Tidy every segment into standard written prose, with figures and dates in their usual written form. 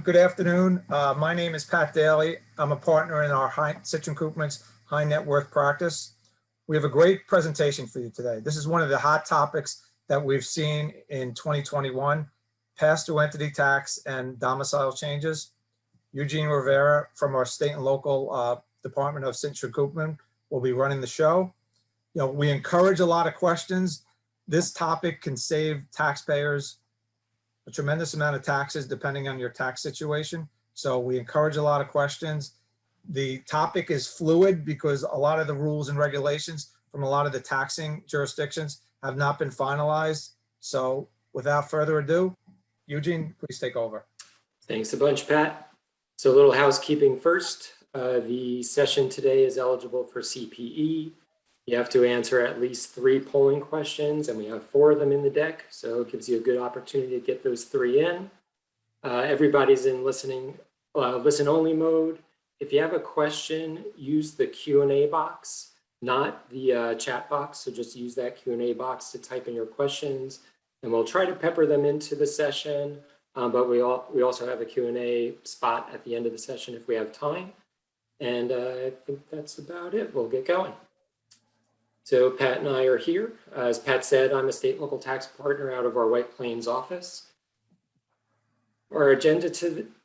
Good afternoon. My name is Pat Daly. I'm a partner in our Citron Coopman's high net worth practice. We have a great presentation for you today. This is one of the hot topics that we've seen in 2021, pass-through entity tax and domicile changes. Eugene Rivera from our state and local department of Citron Coopman will be running the show. We encourage a lot of questions. This topic can save taxpayers a tremendous amount of taxes depending on your tax situation. So we encourage a lot of questions. The topic is fluid because a lot of the rules and regulations from a lot of the taxing jurisdictions have not been finalized. So without further ado, Eugene, please take over. Thanks a bunch, Pat. So a little housekeeping first. The session today is eligible for CPE. You have to answer at least 3 polling questions, and we have 4 of them in the deck, so it gives you a good opportunity to get those 3 in. Everybody's in listen-only mode. If you have a question, use the Q&A box, not the chat box, so just use that Q&A box to type in your questions, and we'll try to pepper them into the session, but we also have a Q&A spot at the end of the session if we have time, and I think that's about it. We'll get going. So Pat and I are here. As Pat said, I'm a state and local tax partner out of our White Plains office. Our agenda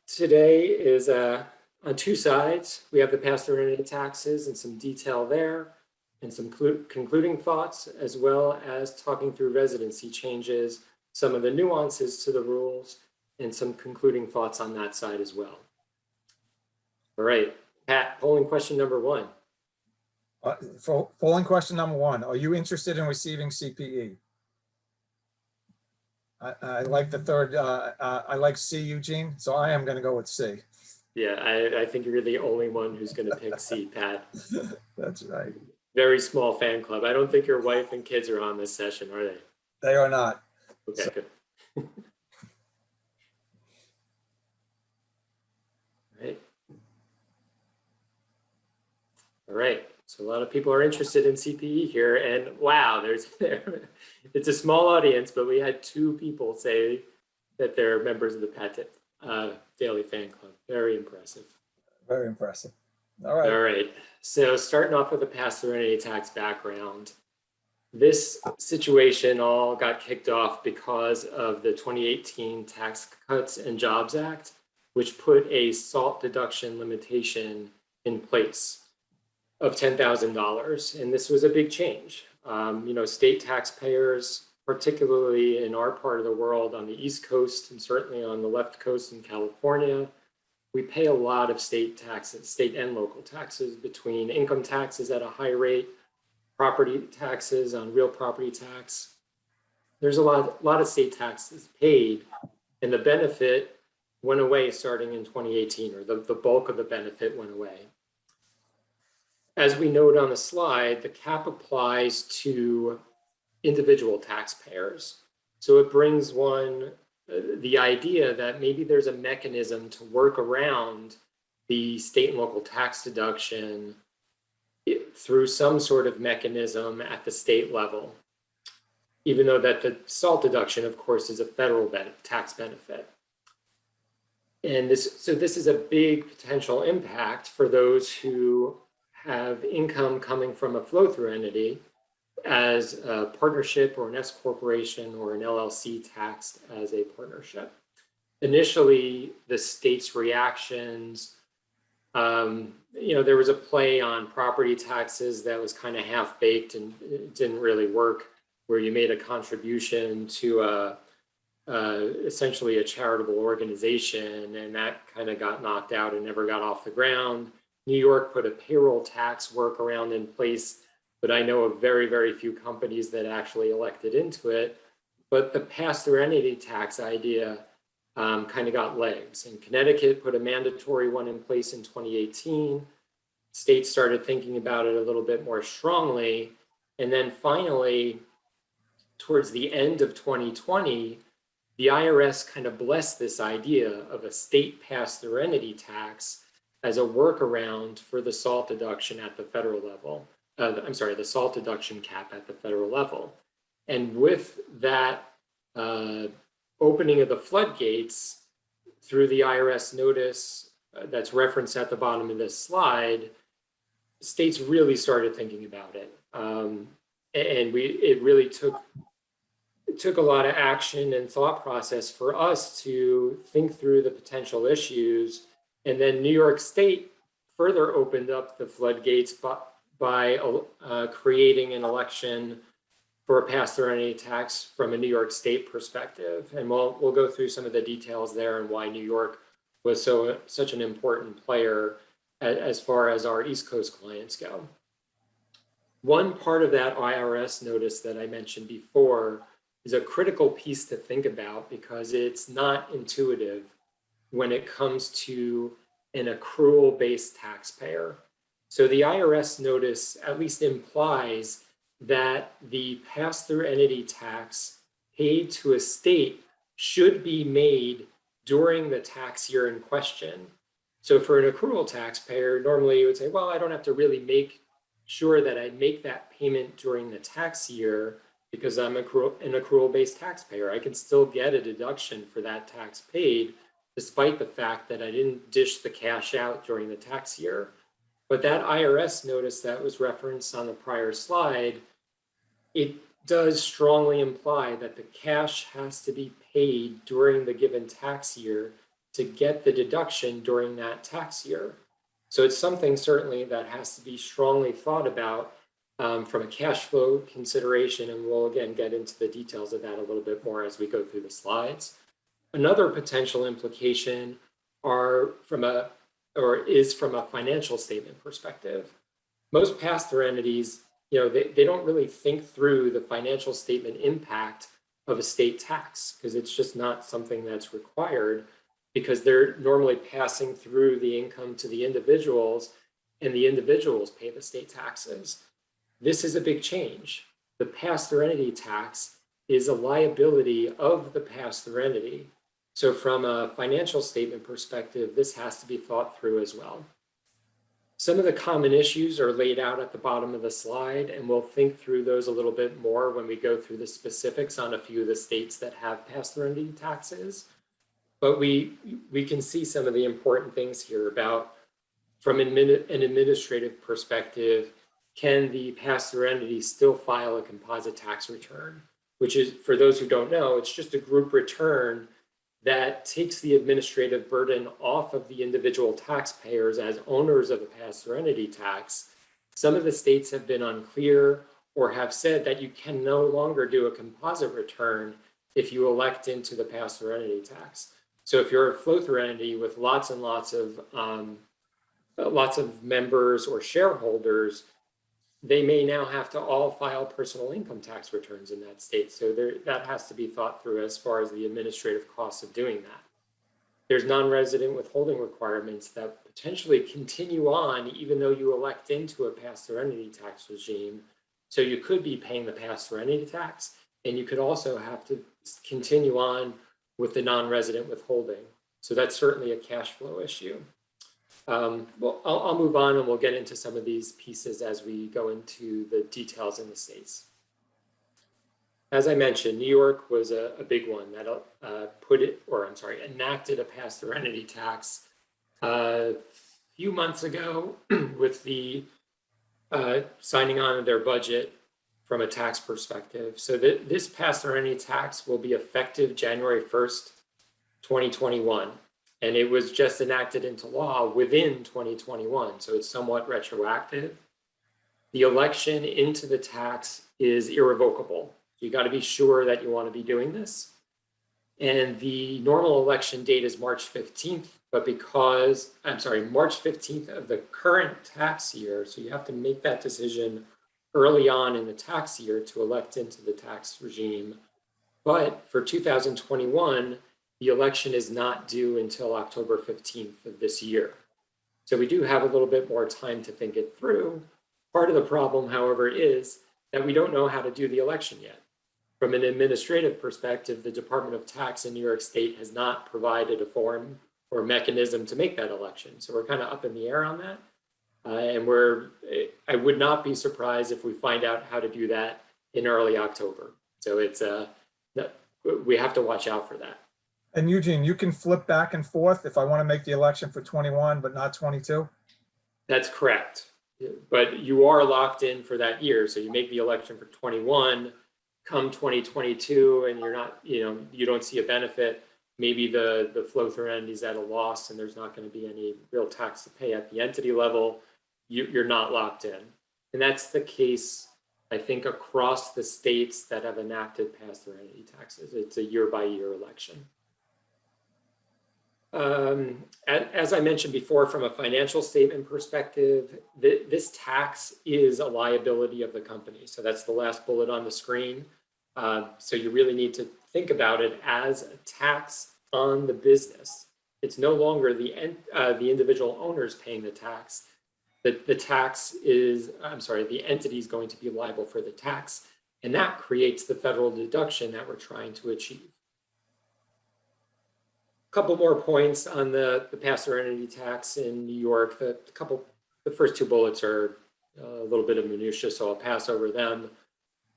today is on 2 sides. We have the pass-through entity taxes and some detail there, and some concluding thoughts, as well as talking through residency changes, some of the nuances to the rules, and some concluding thoughts on that side as well. All right, Pat, polling question number 1. For polling question number 1, are you interested in receiving CPE? I like the third, I like C, Eugene, so I am going to go with C. Yeah, I think you're the only one who's going to pick C, Pat. That's right. Very small fan club. I don't think your wife and kids are on this session, are they? They are not. Okay, So, good. All right. So a lot of people are interested in CPE here, and wow, it's a small audience, but we had 2 people say that they're members of the Pat Daily Fan Club. Very impressive. Very impressive. All right. All right. So starting off with the pass-through entity tax background, this situation all got kicked off because of the 2018 Tax Cuts and Jobs Act, which put a SALT deduction limitation in place of $10,000, and this was a big change. State taxpayers, particularly in our part of the world on the East Coast and certainly on the left coast in California, we pay a lot of state taxes, state and local taxes, between income taxes at a high rate, property taxes on real property tax. There's a lot of state taxes paid, and the benefit went away starting in 2018, or the bulk of the benefit went away. As we note on the slide, the cap applies to individual taxpayers. So it brings the idea that maybe there's a mechanism to work around the state and local tax deduction through some sort of mechanism at the state level, even though that the SALT deduction, of course, is a federal tax benefit. And this is a big potential impact for those who have income coming from a flow-through entity as a partnership or an S corporation or an LLC taxed as a partnership. Initially, the state's reactions, there was a play on property taxes that was kind of half-baked and it didn't really work, where you made a contribution to essentially a charitable organization, and that kind of got knocked out and never got off the ground. New York put a payroll tax workaround in place, but I know of very, very few companies that actually elected into it. But the pass-through entity tax idea kind of got legs. And Connecticut put a mandatory one in place in 2018. States started thinking about it a little bit more strongly. And then finally, towards the end of 2020, the IRS kind of blessed this idea of a state pass-through entity tax as a workaround for the SALT deduction at the federal level. The SALT deduction cap at the federal level. And with that opening of the floodgates, through the IRS notice that's referenced at the bottom of this slide, states really started thinking about it. And it really took a lot of action and thought process for us to think through the potential issues. And then New York State further opened up the floodgates by creating an election for a pass-through entity tax from a New York State perspective. And we'll go through some of the details there and why New York was such an important player as far as our East Coast clients go. One part of that IRS notice that I mentioned before is a critical piece to think about because it's not intuitive when it comes to an accrual-based taxpayer. So the IRS notice at least implies that the pass-through entity tax paid to a state should be made during the tax year in question. So for an accrual taxpayer, normally you would say, well, I don't have to really make sure that I make that payment during the tax year because I'm an accrual-based taxpayer. I can still get a deduction for that tax paid, despite the fact that I didn't dish the cash out during the tax year. But that IRS notice that was referenced on the prior slide, it does strongly imply that the cash has to be paid during the given tax year to get the deduction during that tax year. So it's something certainly that has to be strongly thought about from a cash flow consideration, and we'll again get into the details of that a little bit more as we go through the slides. Another potential implication is from a financial statement perspective. Most pass-through entities, they don't really think through the financial statement impact of a state tax because it's just not something that's required because they're normally passing through the income to the individuals and the individuals pay the state taxes. This is a big change. The pass-through entity tax is a liability of the pass-through entity. So from a financial statement perspective, this has to be thought through as well. Some of the common issues are laid out at the bottom of the slide, and we'll think through those a little bit more when we go through the specifics on a few of the states that have pass-through entity taxes. But we can see some of the important things here about, from an administrative perspective, can the pass-through entity still file a composite tax return? Which is, for those who don't know, it's just a group return that takes the administrative burden off of the individual taxpayers as owners of a pass-through entity tax. Some of the states have been unclear or have said that you can no longer do a composite return if you elect into the pass-through entity tax. So if you're a flow-through entity with lots and lots of members or shareholders, they may now have to all file personal income tax returns in that state. So that has to be thought through as far as the administrative costs of doing that. There's non-resident withholding requirements that potentially continue on even though you elect into a pass-through entity tax regime. So you could be paying the pass-through entity tax, and you could also have to continue on with the non-resident withholding. So that's certainly a cash flow issue. Well, I'll move on and we'll get into some of these pieces as we go into the details in the states. As I mentioned, New York was a big one that enacted a pass-through entity tax a few months ago with the signing on of their budget from a tax perspective. So this pass-through entity tax will be effective January 1st, 2021. And it was just enacted into law within 2021, so it's somewhat retroactive. The election into the tax is irrevocable. You got to be sure that you want to be doing this. And the normal election date is March 15th, but March 15th of the current tax year, so you have to make that decision early on in the tax year to elect into the tax regime. But for 2021, the election is not due until October 15th of this year. So we do have a little bit more time to think it through. Part of the problem, however, is that we don't know how to do the election yet. From an administrative perspective, the Department of Tax in New York State has not provided a form or mechanism to make that election. So we're kind of up in the air on that. I would not be surprised if we find out how to do that in early October. So we have to watch out for that. And Eugene, you can flip back and forth if I want to make the election for 21, but not 22? That's correct. But you are locked in for that year. So you make the election for 21, come 2022, and you're not, you don't see a benefit. Maybe the flow through entity is at a loss and there's not going to be any real tax to pay at the entity level. You're not locked in. And that's the case, I think, across the states that have enacted pass-through entity taxes. It's a year-by-year election. As I mentioned before, from a financial statement perspective, this tax is a liability of the company. So that's the last bullet on the screen. So you really need to think about it as a tax on the business. It's no longer the individual owners paying the tax. The tax is, the entity is going to be liable for the tax, and that creates the federal deduction that we're trying to achieve. Couple more points on the pass-through entity tax in New York. The first two bullets are a little bit of minutia, so I'll pass over them.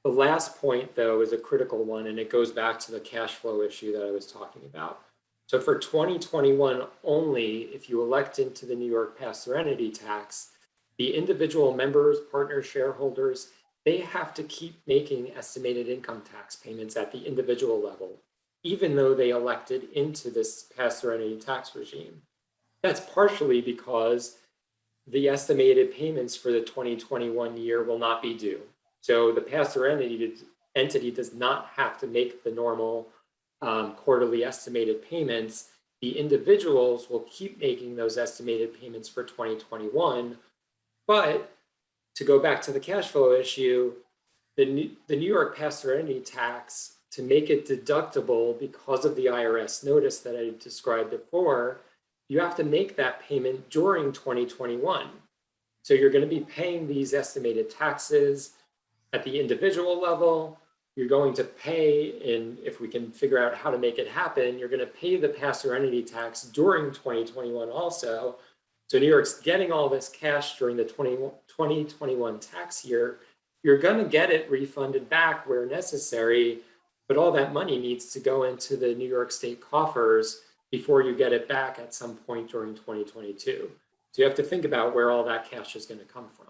The last point, though, is a critical one, and it goes back to the cash flow issue that I was talking about. So for 2021 only, if you elect into the New York pass-through entity tax, the individual members, partners, shareholders, they have to keep making estimated income tax payments at the individual level, even though they elected into this pass-through entity tax regime. That's partially because the estimated payments for the 2021 year will not be due. So the pass-through entity does not have to make the normal quarterly estimated payments. The individuals will keep making those estimated payments for 2021. But to go back to the cash flow issue, the New York pass-through entity tax, to make it deductible because of the IRS notice that I described before, you have to make that payment during 2021. So you're going to be paying these estimated taxes at the individual level. You're going to pay, and if we can figure out how to make it happen, you're going to pay the pass-through entity tax during 2021 also. So New York's getting all this cash during the 2021 tax year. You're going to get it refunded back where necessary, but all that money needs to go into the New York State coffers before you get it back at some point during 2022. So you have to think about where all that cash is going to come from.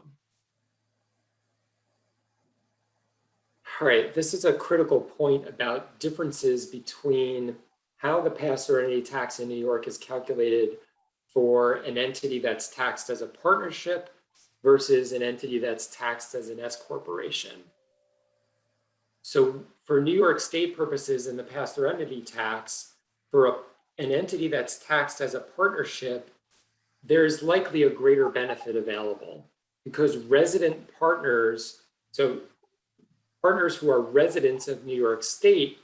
All right, this is a critical point about differences between how the pass-through entity tax in New York is calculated for an entity that's taxed as a partnership versus an entity that's taxed as an S corporation. So for New York State purposes in the pass-through entity tax, for an entity that's taxed as a partnership, there's likely a greater benefit available because resident partners, so partners who are residents of New York State,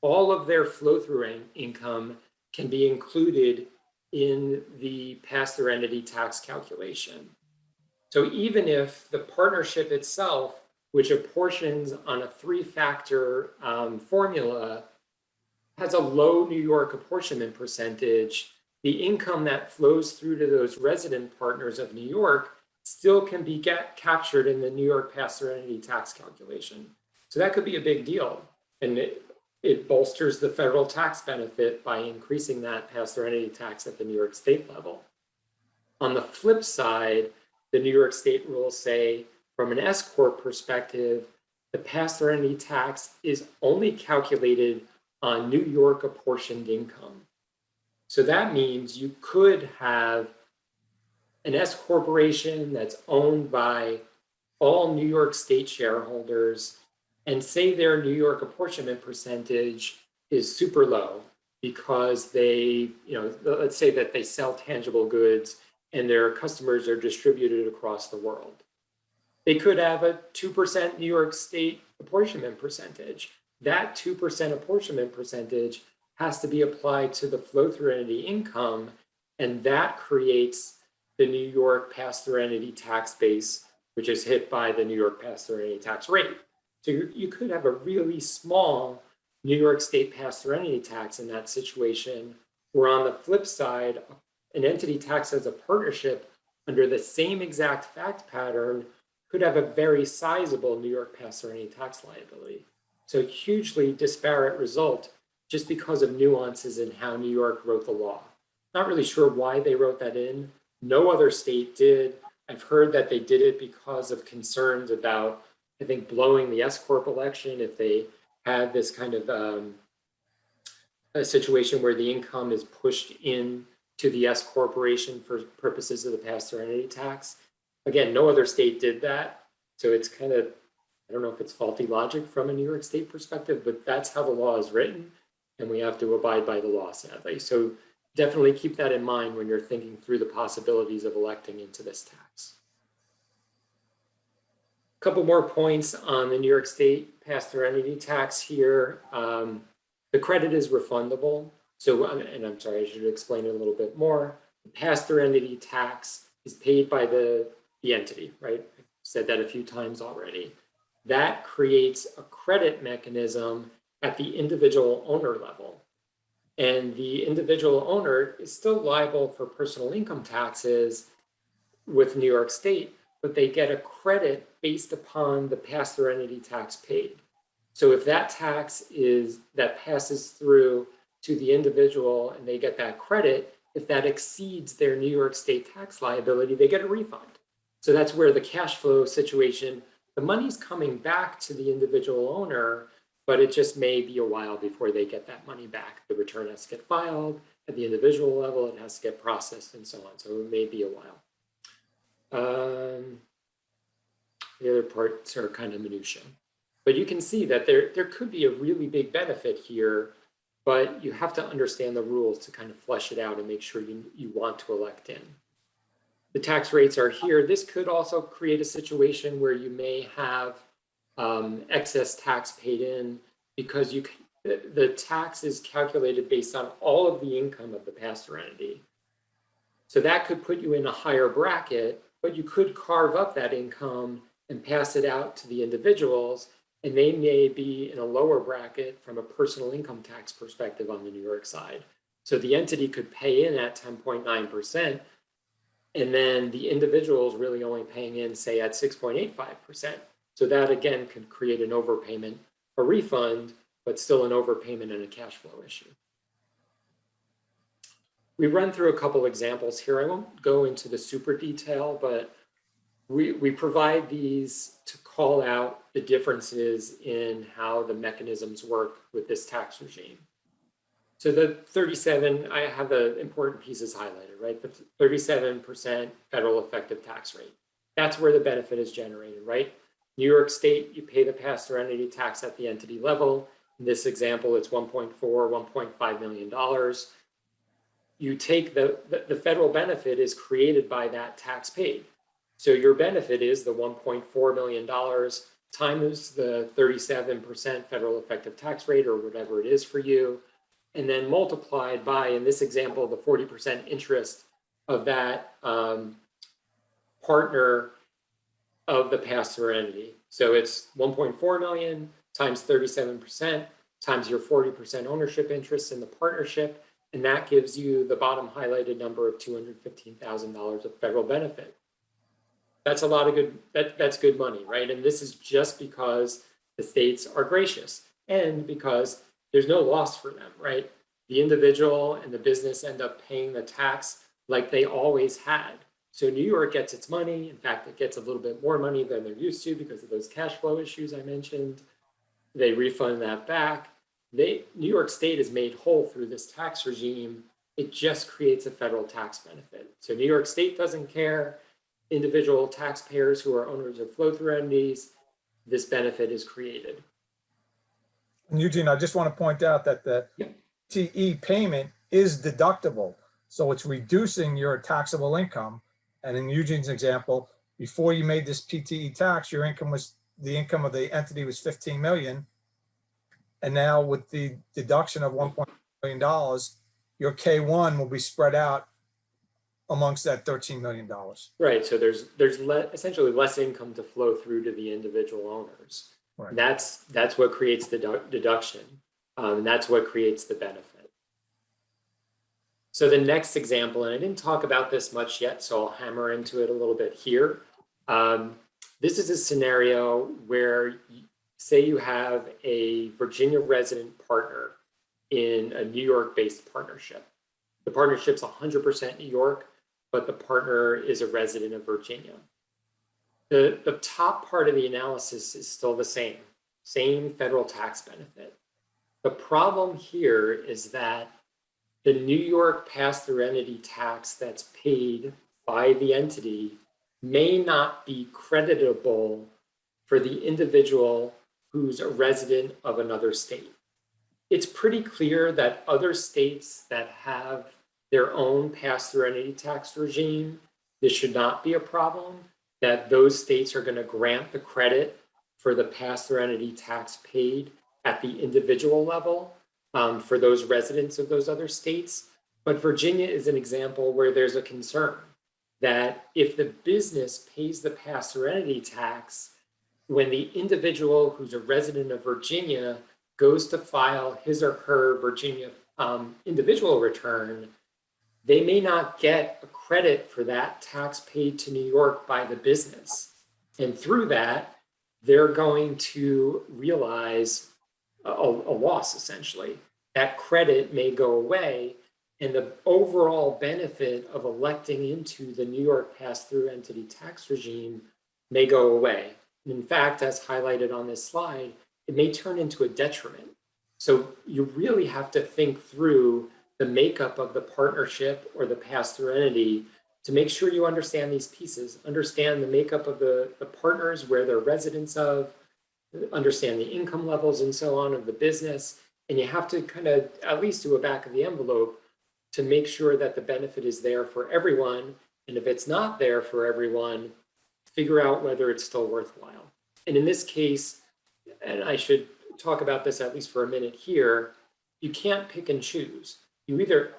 all of their flow-through income can be included in the pass-through entity tax calculation. So even if the partnership itself, which apportions on a three-factor formula, has a low New York apportionment percentage, the income that flows through to those resident partners of New York still can be captured in the New York pass-through entity tax calculation. So that could be a big deal. And it bolsters the federal tax benefit by increasing that pass-through entity tax at the New York State level. On the flip side, the New York State rules say, from an SCorp perspective, the pass-through entity tax is only calculated on New York apportioned income. So that means you could have an S corporation that's owned by all New York State shareholders and say their New York apportionment percentage is super low because they, let's say that they sell tangible goods and their customers are distributed across the world. They could have a 2% New York State apportionment percentage. That 2% apportionment percentage has to be applied to the flow-through entity income, and that creates the New York pass-through entity tax base, which is hit by the New York pass-through entity tax rate. So you could have a really small New York State pass-through entity tax in that situation, where on the flip side, an entity taxed as a partnership under the same exact fact pattern could have a very sizable New York pass-through entity tax liability. So hugely disparate result just because of nuances in how New York wrote the law. Not really sure why they wrote that in. No other state did. I've heard that they did it because of concerns about, I think, blowing the SCorp election if they had this kind of a situation where the income is pushed in to the S corporation for purposes of the pass-through entity tax. Again, no other state did that. So it's kind of, I don't know if it's faulty logic from a New York State perspective, but that's how the law is written, and we have to abide by the law, sadly. So definitely keep that in mind when you're thinking through the possibilities of electing into this tax. A couple more points on the New York State pass-through entity tax here. The credit is refundable. So, and I'm sorry, I should explain it a little bit more. The pass-through entity tax is paid by the entity, right? I've said that a few times already. That creates a credit mechanism at the individual owner level. And the individual owner is still liable for personal income taxes with New York State, but they get a credit based upon the pass-through entity tax paid. So if that tax that passes through to the individual and they get that credit, if that exceeds their New York State tax liability, they get a refund. So that's where the cash flow situation, the money's coming back to the individual owner, but it just may be a while before they get that money back. The return has to get filed at the individual level, it has to get processed and so on. So it may be a while. The other parts are kind of minutiae. But you can see that there could be a really big benefit here, but you have to understand the rules to kind of flesh it out and make sure you want to elect in. The tax rates are here. This could also create a situation where you may have excess tax paid in because the tax is calculated based on all of the income of the pass-through entity. So that could put you in a higher bracket, but you could carve up that income and pass it out to the individuals, and they may be in a lower bracket from a personal income tax perspective on the New York side. So the entity could pay in at 10.9%, and then the individual is really only paying in, say, at 6.85%. So that, again, could create an overpayment, a refund, but still an overpayment and a cash flow issue. We run through a couple examples here. I won't go into the super detail, but we provide these to call out the differences in how the mechanisms work with this tax regime. So the 37, I have the important pieces highlighted, right? The 37% federal effective tax rate. That's where the benefit is generated, right? New York State, you pay the pass-through entity tax at the entity level. In this example, it's $1.5 million. You take the federal benefit is created by that tax paid. So your benefit is the $1.4 million times the 37% federal effective tax rate or whatever it is for you, and then multiplied by, in this example, the 40% interest of that partner of the pass-through entity. So it's 1.4 million times 37% times your 40% ownership interest in the partnership, and that gives you the bottom highlighted number of $215,000 of federal benefit. That's a lot of good, that's good money, right? And this is just because the states are gracious and because there's no loss for them, right? The individual and the business end up paying the tax like they always had. So New York gets its money. In fact, it gets a little bit more money than they're used to because of those cash flow issues I mentioned. They refund that back. New York State is made whole through this tax regime. It just creates a federal tax benefit. So New York State doesn't care. Individual taxpayers who are owners of flow-through entities, this benefit is created. And Eugene, I just want to point out that the TE payment is deductible. So it's reducing your taxable income. And in Eugene's example, before you made this PTE tax, your income was, the income of the entity was 15 million. And now with the deduction of $1.1 million, your K1 will be spread out amongst that $13 million. Right, so there's essentially less income to flow through to the individual owners. Right. That's what creates the deduction, and that's what creates the benefit. So the next example, and I didn't talk about this much yet, so I'll hammer into it a little bit here. This is a scenario where, say you have a Virginia resident partner in a New York-based partnership. The partnership's 100% New York, but the partner is a resident of Virginia. The top part of the analysis is still the same federal tax benefit. The problem here is that the New York pass-through entity tax that's paid by the entity may not be creditable for the individual who's a resident of another state. It's pretty clear that other states that have their own pass-through entity tax regime, this should not be a problem, that those states are going to grant the credit for the pass-through entity tax paid at the individual level for those residents of those other states. But Virginia is an example where there's a concern that if the business pays the pass-through entity tax, when the individual who's a resident of Virginia goes to file his or her Virginia individual return, they may not get a credit for that tax paid to New York by the business. And through that, they're going to realize a loss, essentially. That credit may go away, and the overall benefit of electing into the New York pass-through entity tax regime may go away. And in fact, as highlighted on this slide, it may turn into a detriment. So you really have to think through the makeup of the partnership or the pass-through entity to make sure you understand these pieces, understand the makeup of the partners, where they're residents of, understand the income levels and so on of the business. And you have to kind of at least do a back of the envelope to make sure that the benefit is there for everyone. And if it's not there for everyone, figure out whether it's still worthwhile. And in this case, and I should talk about this at least for a minute here, you can't pick and choose. You either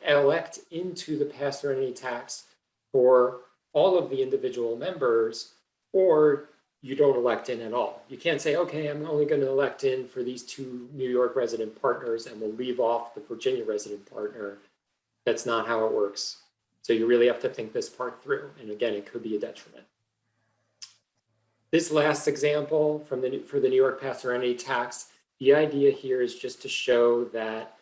elect into the pass-through entity tax for all of the individual members, or you don't elect in at all. You can't say, okay, I'm only going to elect in for these two New York resident partners and we'll leave off the Virginia resident partner. That's not how it works. So you really have to think this part through. And again, it could be a detriment. This last example for the New York pass-through entity tax, the idea here is just to show that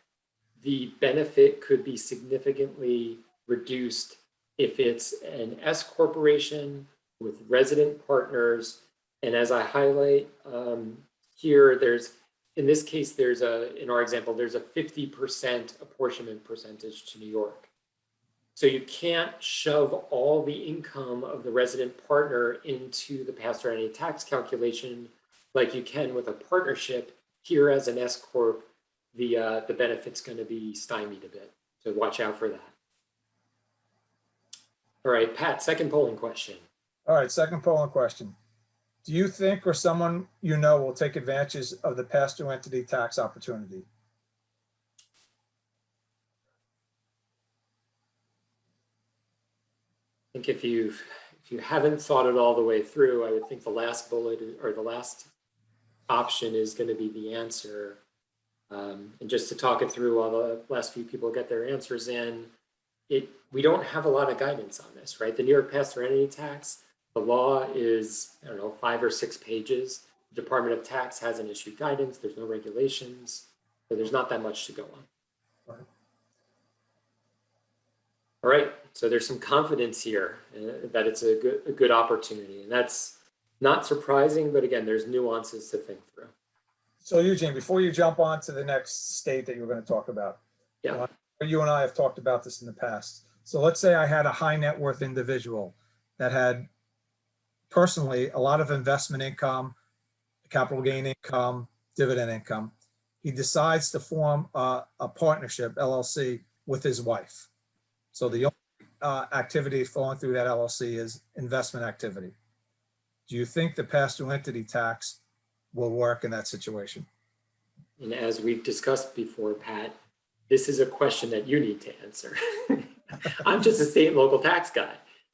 the benefit could be significantly reduced if it's an S corporation with resident partners. And as I highlight here, in this case, in our example, there's a 50% apportionment percentage to New York. So you can't shove all the income of the resident partner into the pass-through entity tax calculation like you can with a partnership. Here as an S corp, the benefit's going to be stymied a bit. So watch out for that. All right, Pat, second polling question. All right, second polling question. Do you think or someone you know will take advantage of the pass-through entity tax opportunity? I think if you haven't thought it all the way through, I would think the last bullet or the last option is going to be the answer. And just to talk it through while the last few people get their answers in, we don't have a lot of guidance on this, right? The New York pass-through entity tax, the law is, I don't know, 5 or 6 pages. The Department of Tax hasn't issued guidance. There's no regulations. So there's not that much to go on. All right, so there's some confidence here that it's a good opportunity. And that's not surprising, but again, there's nuances to think through. So Eugene, before you jump on to the next state that you're going to talk about, yeah, you and I have talked about this in the past. So let's say I had a high net worth individual that had personally a lot of investment income, capital gain income, dividend income. He decides to form a partnership, LLC, with his wife. So the only activity flowing through that LLC is investment activity. Do you think the pass-through entity tax will work in that situation? And as we've discussed before, Pat, this is a question that you need to answer. I'm just a state and local tax guy.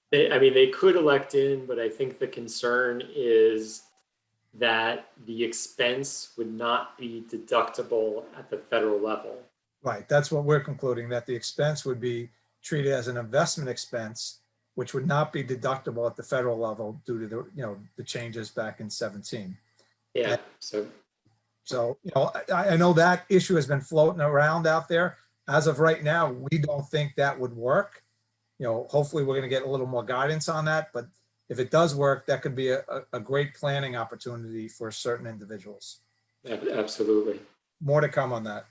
They could elect in, but I think the concern is that the expense would not be deductible at the federal level. Right, that's what we're concluding, that the expense would be treated as an investment expense, which would not be deductible at the federal level due to the changes back in 17. Yeah, so So, I know that issue has been floating around out there. As of right now, we don't think that would work. Hopefully we're going to get a little more guidance on that, but if it does work, that could be a great planning opportunity for certain individuals. Absolutely. More to come on that.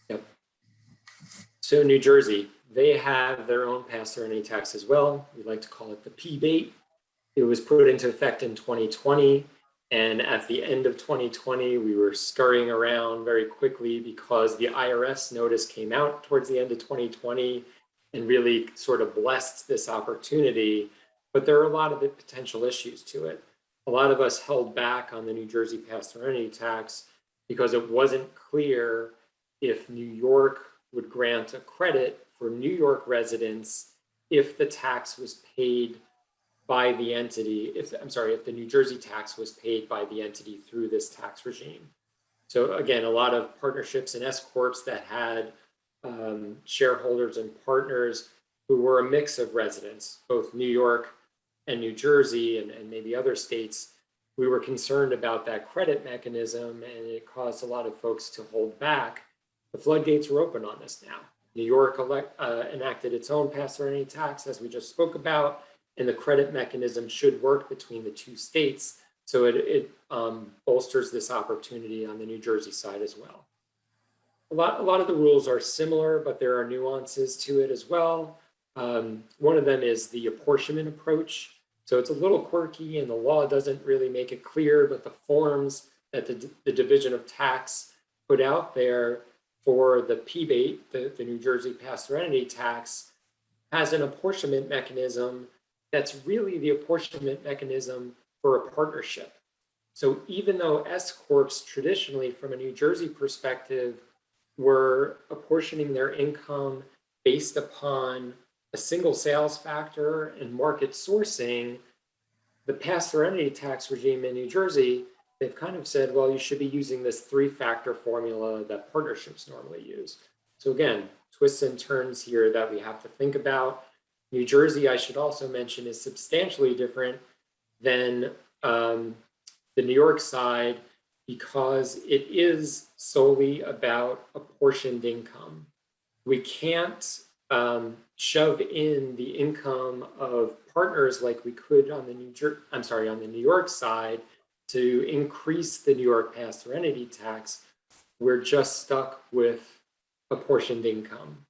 Yep. So New Jersey, they have their own pass-through tax as well. We like to call it the P-bait. It was put into effect in 2020. And at the end of 2020, we were scurrying around very quickly because the IRS notice came out towards the end of 2020 and really sort of blessed this opportunity. But there are a lot of potential issues to it. A lot of us held back on the New Jersey pass-through tax because it wasn't clear if New York would grant a credit for New York residents if the tax was paid by the entity, if the New Jersey tax was paid by the entity through this tax regime. So again, a lot of partnerships and SCorps that had shareholders and partners who were a mix of residents, both New York and New Jersey and maybe other states, we were concerned about that credit mechanism, and it caused a lot of folks to hold back. The floodgates are open on this now. New York enacted its own pass-through tax, as we just spoke about, and the credit mechanism should work between the two states. So it bolsters this opportunity on the New Jersey side as well. A lot of the rules are similar, but there are nuances to it as well. One of them is the apportionment approach. So it's a little quirky and the law doesn't really make it clear, but the forms that the Division of Tax put out there for the P-bait, the New Jersey pass-through tax, has an apportionment mechanism that's really the apportionment mechanism for a partnership. So even though S-corps traditionally, from a New Jersey perspective, were apportioning their income based upon a single sales factor and market sourcing, the pass-through tax regime in New Jersey, they've kind of said, well, you should be using this three-factor formula that partnerships normally use. So again, twists and turns here that we have to think about. New Jersey, I should also mention, is substantially different than the New York side because it is solely about apportioned income. We can't shove in the income of partners like we could on the New York side to increase the New York pass-through tax. We're just stuck with apportioned income.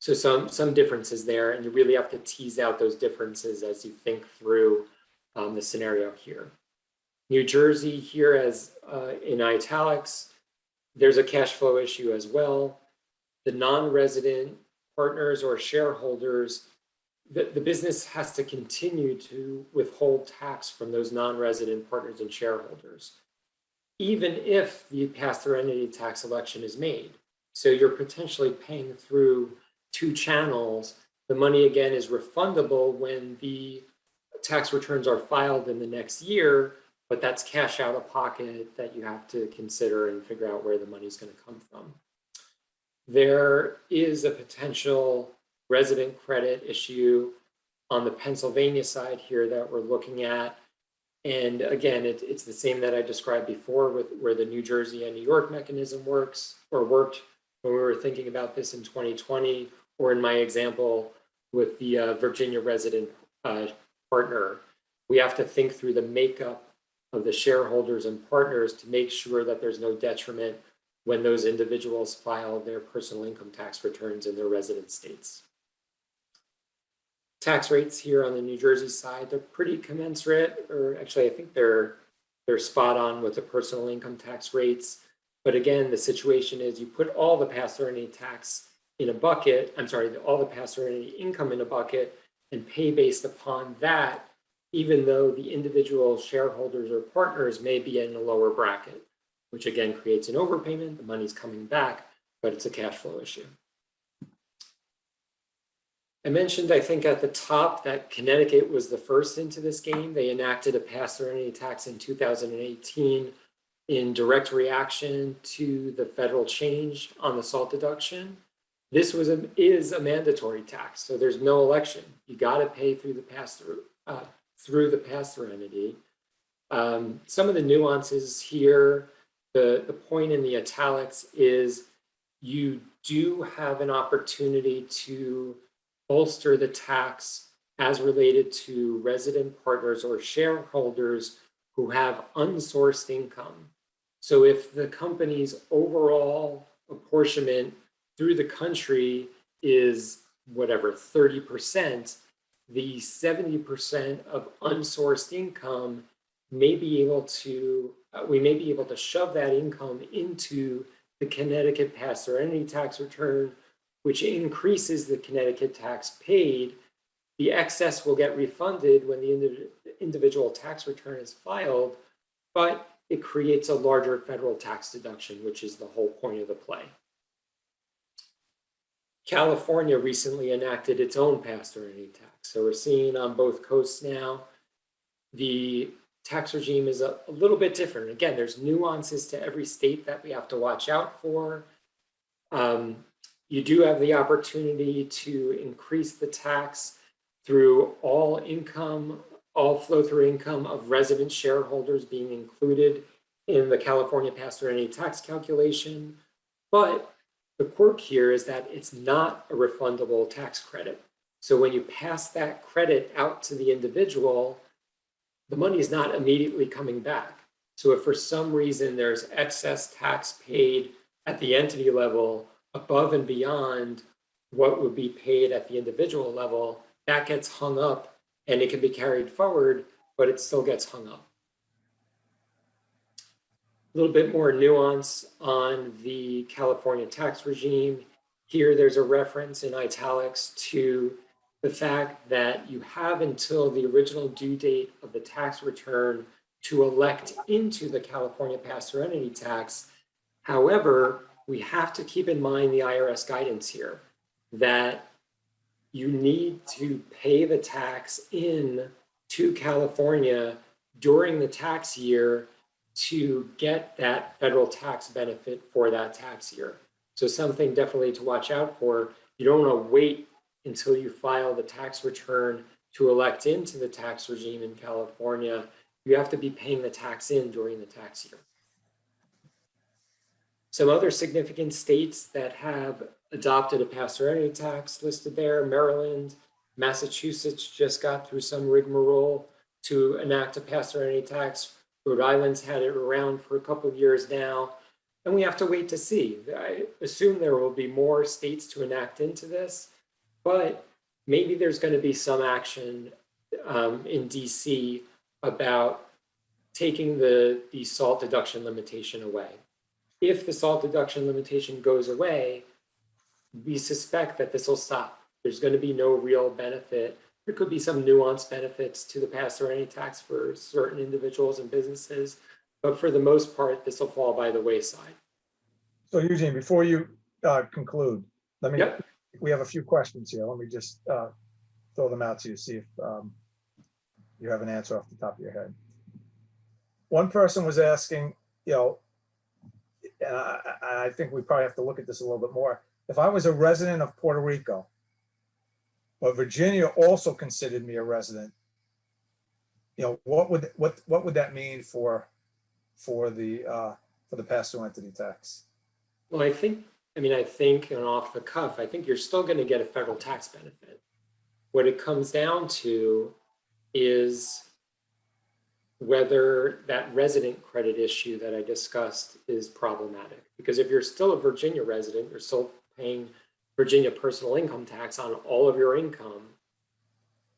So some differences there, and you really have to tease out those differences as you think through the scenario here. New Jersey here, as in italics, there's a cash flow issue as well. The non-resident partners or shareholders, the business has to continue to withhold tax from those non-resident partners and shareholders, even if the pass-through tax election is made. So you're potentially paying through two channels. The money, again, is refundable when the tax returns are filed in the next year, but that's cash out of pocket that you have to consider and figure out where the money's going to come from. There is a potential resident credit issue on the Pennsylvania side here that we're looking at. And again, it's the same that I described before with where the New Jersey and New York mechanism worked when we were thinking about this in 2020, or in my example with the Virginia resident partner. We have to think through the makeup of the shareholders and partners to make sure that there's no detriment when those individuals file their personal income tax returns in their resident states. Tax rates here on the New Jersey side, they're pretty commensurate, or actually I think they're spot on with the personal income tax rates. But again, the situation is you put all the pass-through tax in a bucket, all the pass-through income in a bucket and pay based upon that, even though the individual shareholders or partners may be in a lower bracket, which again creates an overpayment. The money's coming back, but it's a cash flow issue. I mentioned, I think at the top, that Connecticut was the first into this game. They enacted a pass-through tax in 2018 in direct reaction to the federal change on the SALT deduction. This is a mandatory tax, so there's no election. You got to pay through the pass-through entity. Some of the nuances here, The point in the italics is you do have an opportunity to bolster the tax as related to resident partners or shareholders who have unsourced income. So if the company's overall apportionment through the country is whatever, 30%, the 70% of unsourced income may be able to, we may be able to shove that income into the Connecticut pass-through entity tax return, which increases the Connecticut tax paid. The excess will get refunded when the individual tax return is filed, but it creates a larger federal tax deduction, which is the whole point of the play. California recently enacted its own pass-through entity tax. So we're seeing on both coasts now, the tax regime is a little bit different. Again, there's nuances to every state that we have to watch out for. You do have the opportunity to increase the tax through all income, all flow-through income of resident shareholders being included in the California pass-through entity tax calculation. But the quirk here is that it's not a refundable tax credit. So when you pass that credit out to the individual, the money is not immediately coming back. So if for some reason there's excess tax paid at the entity level above and beyond what would be paid at the individual level, that gets hung up and it can be carried forward, but it still gets hung up. A little bit more nuance on the California tax regime. Here there's a reference in italics to the fact that you have until the original due date of the tax return to elect into the California pass-through entity tax. However, we have to keep in mind the IRS guidance here that you need to pay the tax in to California during the tax year to get that federal tax benefit for that tax year. So something definitely to watch out for. You don't want to wait until you file the tax return to elect into the tax regime in California. You have to be paying the tax in during the tax year. Some other significant states that have adopted a pass-through entity tax listed there: Maryland, Massachusetts just got through some rigmarole to enact a pass-through entity tax. Rhode Island's had it around for a couple of years now, and we have to wait to see. I assume there will be more states to enact into this, but maybe there's going to be some action in DC about taking the SALT deduction limitation away. If the SALT deduction limitation goes away, we suspect that this will stop. There's going to be no real benefit. There could be some nuanced benefits to the pass-through entity tax for certain individuals and businesses, but for the most part, this will fall by the wayside. So Eugene, before you conclude, we have a few questions here. Let me just throw them out to you, see if you have an answer off the top of your head. One person was asking, and I think we probably have to look at this a little bit more. If I was a resident of Puerto Rico, but Virginia also considered me a resident, what would that mean for the pass-through entity tax? Well, I think, and off the cuff, I think you're still going to get a federal tax benefit. What it comes down to is whether that resident credit issue that I discussed is problematic. Because if you're still a Virginia resident, you're still paying Virginia personal income tax on all of your income.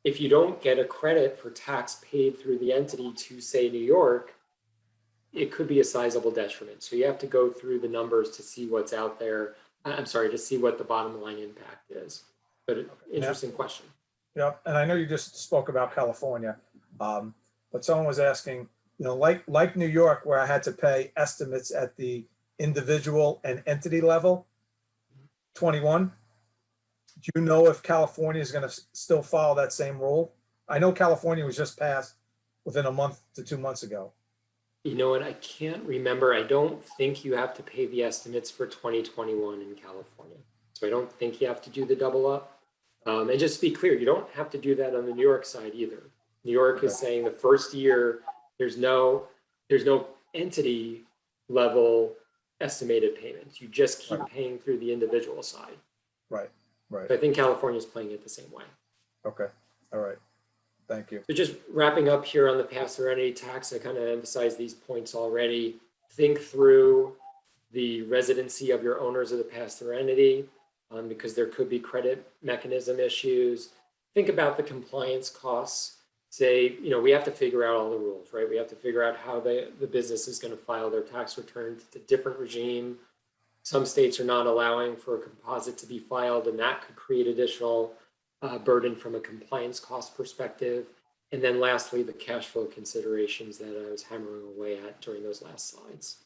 If you don't get a credit for tax paid through the entity to, say, New York, it could be a sizable detriment. So you have to go through the numbers to see what's out there. To see what the bottom line impact is. But interesting question. Yeah, and I know you just spoke about California, but someone was asking, like New York, where I had to pay estimates at the individual and entity level, 21. Do you know if California is going to still follow that same rule? I know California was just passed within a month to 2 months ago. You know what? I can't remember. I don't think you have to pay the estimates for 2021 in California. So I don't think you have to do the double up. And just to be clear, you don't have to do that on the New York side either. New York is saying the first year there's no entity level estimated payments. You just keep Right. paying through the individual side. Right, right. So I think California is playing it the same way. Okay, all right. Thank you. So just wrapping up here on the pass-through entity tax, I kind of emphasized these points already. Think through the residency of your owners of the pass-through entity, because there could be credit mechanism issues. Think about the compliance costs. Say, we have to figure out all the rules, right? We have to figure out how the business is going to file their tax return. It's a different regime. Some states are not allowing for a composite to be filed, and that could create additional burden from a compliance cost perspective. And then lastly, the cash flow considerations that I was hammering away at during those last slides.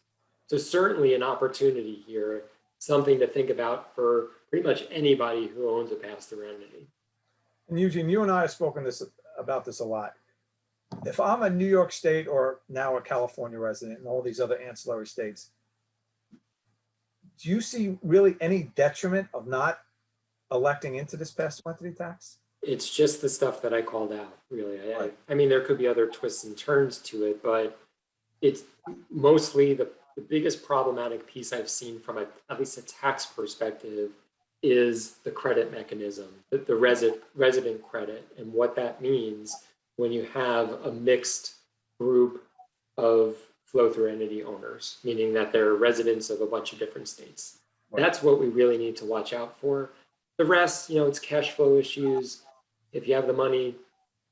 So certainly an opportunity here, something to think about for pretty much anybody who owns a pass-through entity. And Eugene, you and I have spoken about this a lot. If I'm a New York State or now a California resident and all these other ancillary states, do you see really any detriment of not electing into this pass-through entity tax? It's just the stuff that I called out, really. Right. I mean, there could be other twists and turns to it, but it's mostly the biggest problematic piece I've seen from at least a tax perspective is the credit mechanism, the resident credit, and what that means when you have a mixed group of flow-through entity owners, meaning that they're residents of a bunch of different states. Right. That's what we really need to watch out for. The rest, it's cash flow issues. If you have the money,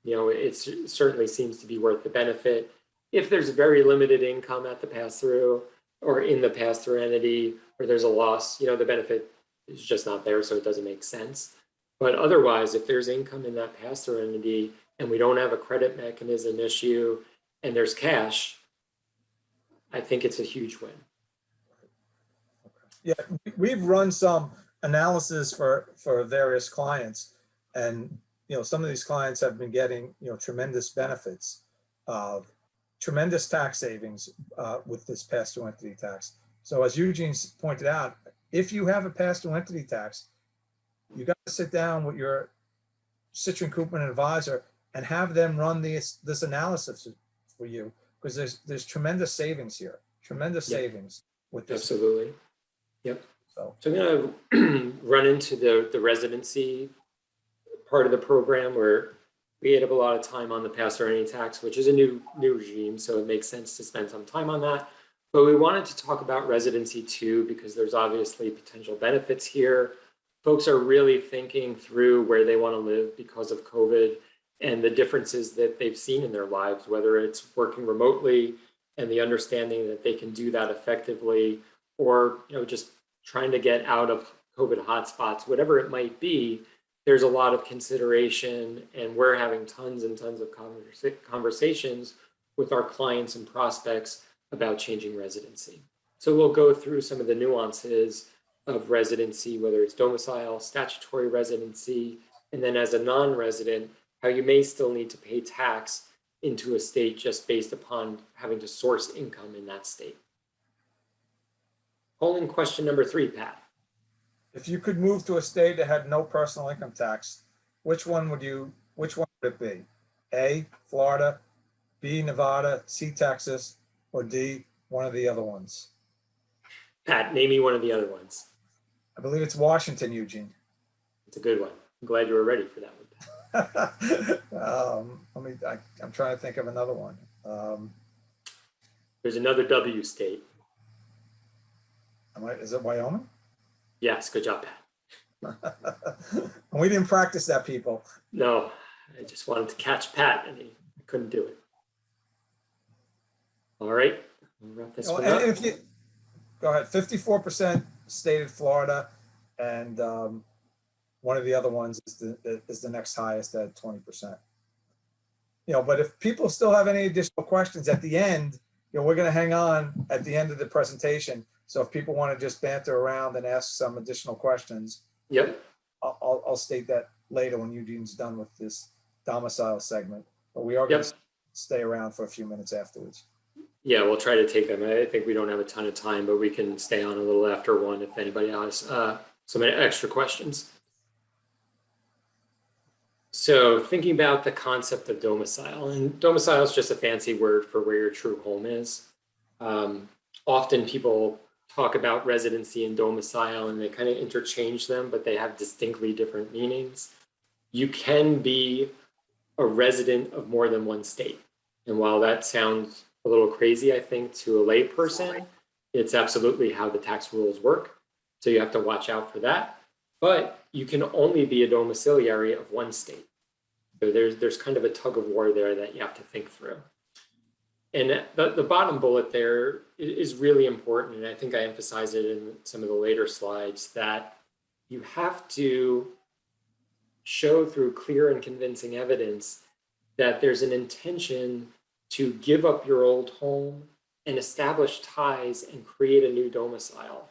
it certainly seems to be worth the benefit. If there's very limited income at the pass-through or in the pass-through entity, or there's a loss, the benefit is just not there, so it doesn't make sense. But otherwise, if there's income in that pass-through entity and we don't have a credit mechanism issue and there's cash, I think it's a huge win. Yeah, we've run some analysis for various clients, and some of these clients have been getting tremendous benefits of tremendous tax savings with this pass-through entity tax. So as Eugene pointed out, if you have a pass-through entity tax, you got to sit down with your Citron Coupman advisor and have them run this analysis for you, because there's tremendous savings here, tremendous savings with this. Absolutely. Yep. So I'm going to run into the residency part of the program where we ate up a lot of time on the pass-through entity tax, which is a new regime, so it makes sense to spend some time on that. But we wanted to talk about residency too, because there's obviously potential benefits here. Folks are really thinking through where they want to live because of COVID and the differences that they've seen in their lives, whether it's working remotely and the understanding that they can do that effectively, or just trying to get out of COVID hotspots, whatever it might be. There's a lot of consideration, and we're having tons and tons of conversations with our clients and prospects about changing residency. So we'll go through some of the nuances of residency, whether it's domicile, statutory residency, and then as a non-resident, how you may still need to pay tax into a state just based upon having to source income in that state. Polling question number 3, Pat. if you could move to a state that had no personal income tax, which one would it be? A, Florida, B, Nevada, C, Texas, or D, one of the other ones? Pat, name me one of the other ones. I believe it's Washington, Eugene. It's a good one. I'm glad you were ready for that one. I'm trying to think of another one. There's another W state. Is it Wyoming? Yes, good job, Pat. We didn't practice that, people. No, I just wanted to catch Pat and he couldn't do it. All right, we'll wrap this one up. And if you go ahead, 54% stated Florida, and one of the other ones is the next highest at 20%. But if people still have any additional questions at the end, we're going to hang on at the end of the presentation. So if people want to just banter around and ask some additional questions, Yep. I'll state that later when Eugene's done with this domicile segment. But we are going to stay around for a few minutes afterwards. Yeah, we'll try to take them. I think we don't have a ton of time, but we can stay on a little after 1 if anybody has some extra questions. So thinking about the concept of domicile, and domicile is just a fancy word for where your true home is. often people talk about residency and domicile and they kind of interchange them, but they have distinctly different meanings. You can be a resident of more than one state. And while that sounds a little crazy, I think, to a layperson, it's absolutely how the tax rules work. So you have to watch out for that. But you can only be a domiciliary of one state. So there's kind of a tug of war there that you have to think through. And the bottom bullet there is really important. And I think I emphasize it in some of the later slides, that you have to show through clear and convincing evidence that there's an intention to give up your old home and establish ties and create a new domicile.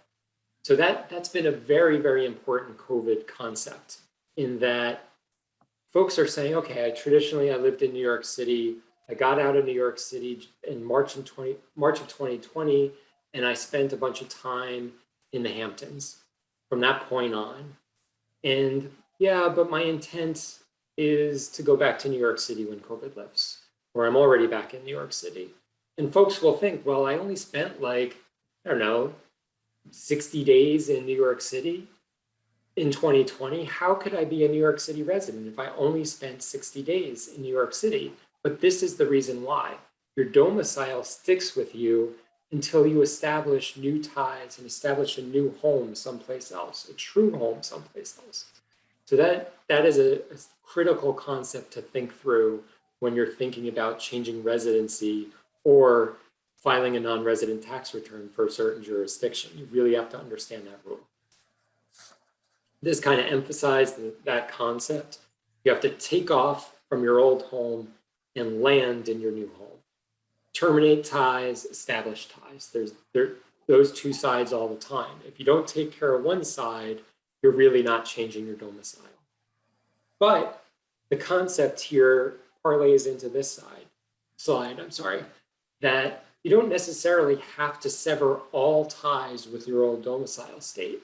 So that's been a very, very important COVID concept, in that folks are saying, okay, traditionally I lived in New York City. I got out of New York City in March of 2020, and I spent a bunch of time in the Hamptons from that point on. And yeah, but my intent is to go back to New York City when COVID lifts, or I'm already back in New York City. And folks will think, well, I only spent like, I don't know, 60 days in New York City in 2020. How could I be a New York City resident if I only spent 60 days in New York City? But this is the reason why. Your domicile sticks with you until you establish new ties and establish a new home someplace else, a true home someplace else. So that is a critical concept to think through when you're thinking about changing residency or filing a non-resident tax return for a certain jurisdiction. You really have to understand that rule. This kind of emphasized that concept. You have to take off from your old home and land in your new home. Terminate ties, establish ties. There's those two sides all the time. If you don't take care of one side, you're really not changing your domicile. But the concept here parlays into this slide, that you don't necessarily have to sever all ties with your old domicile state.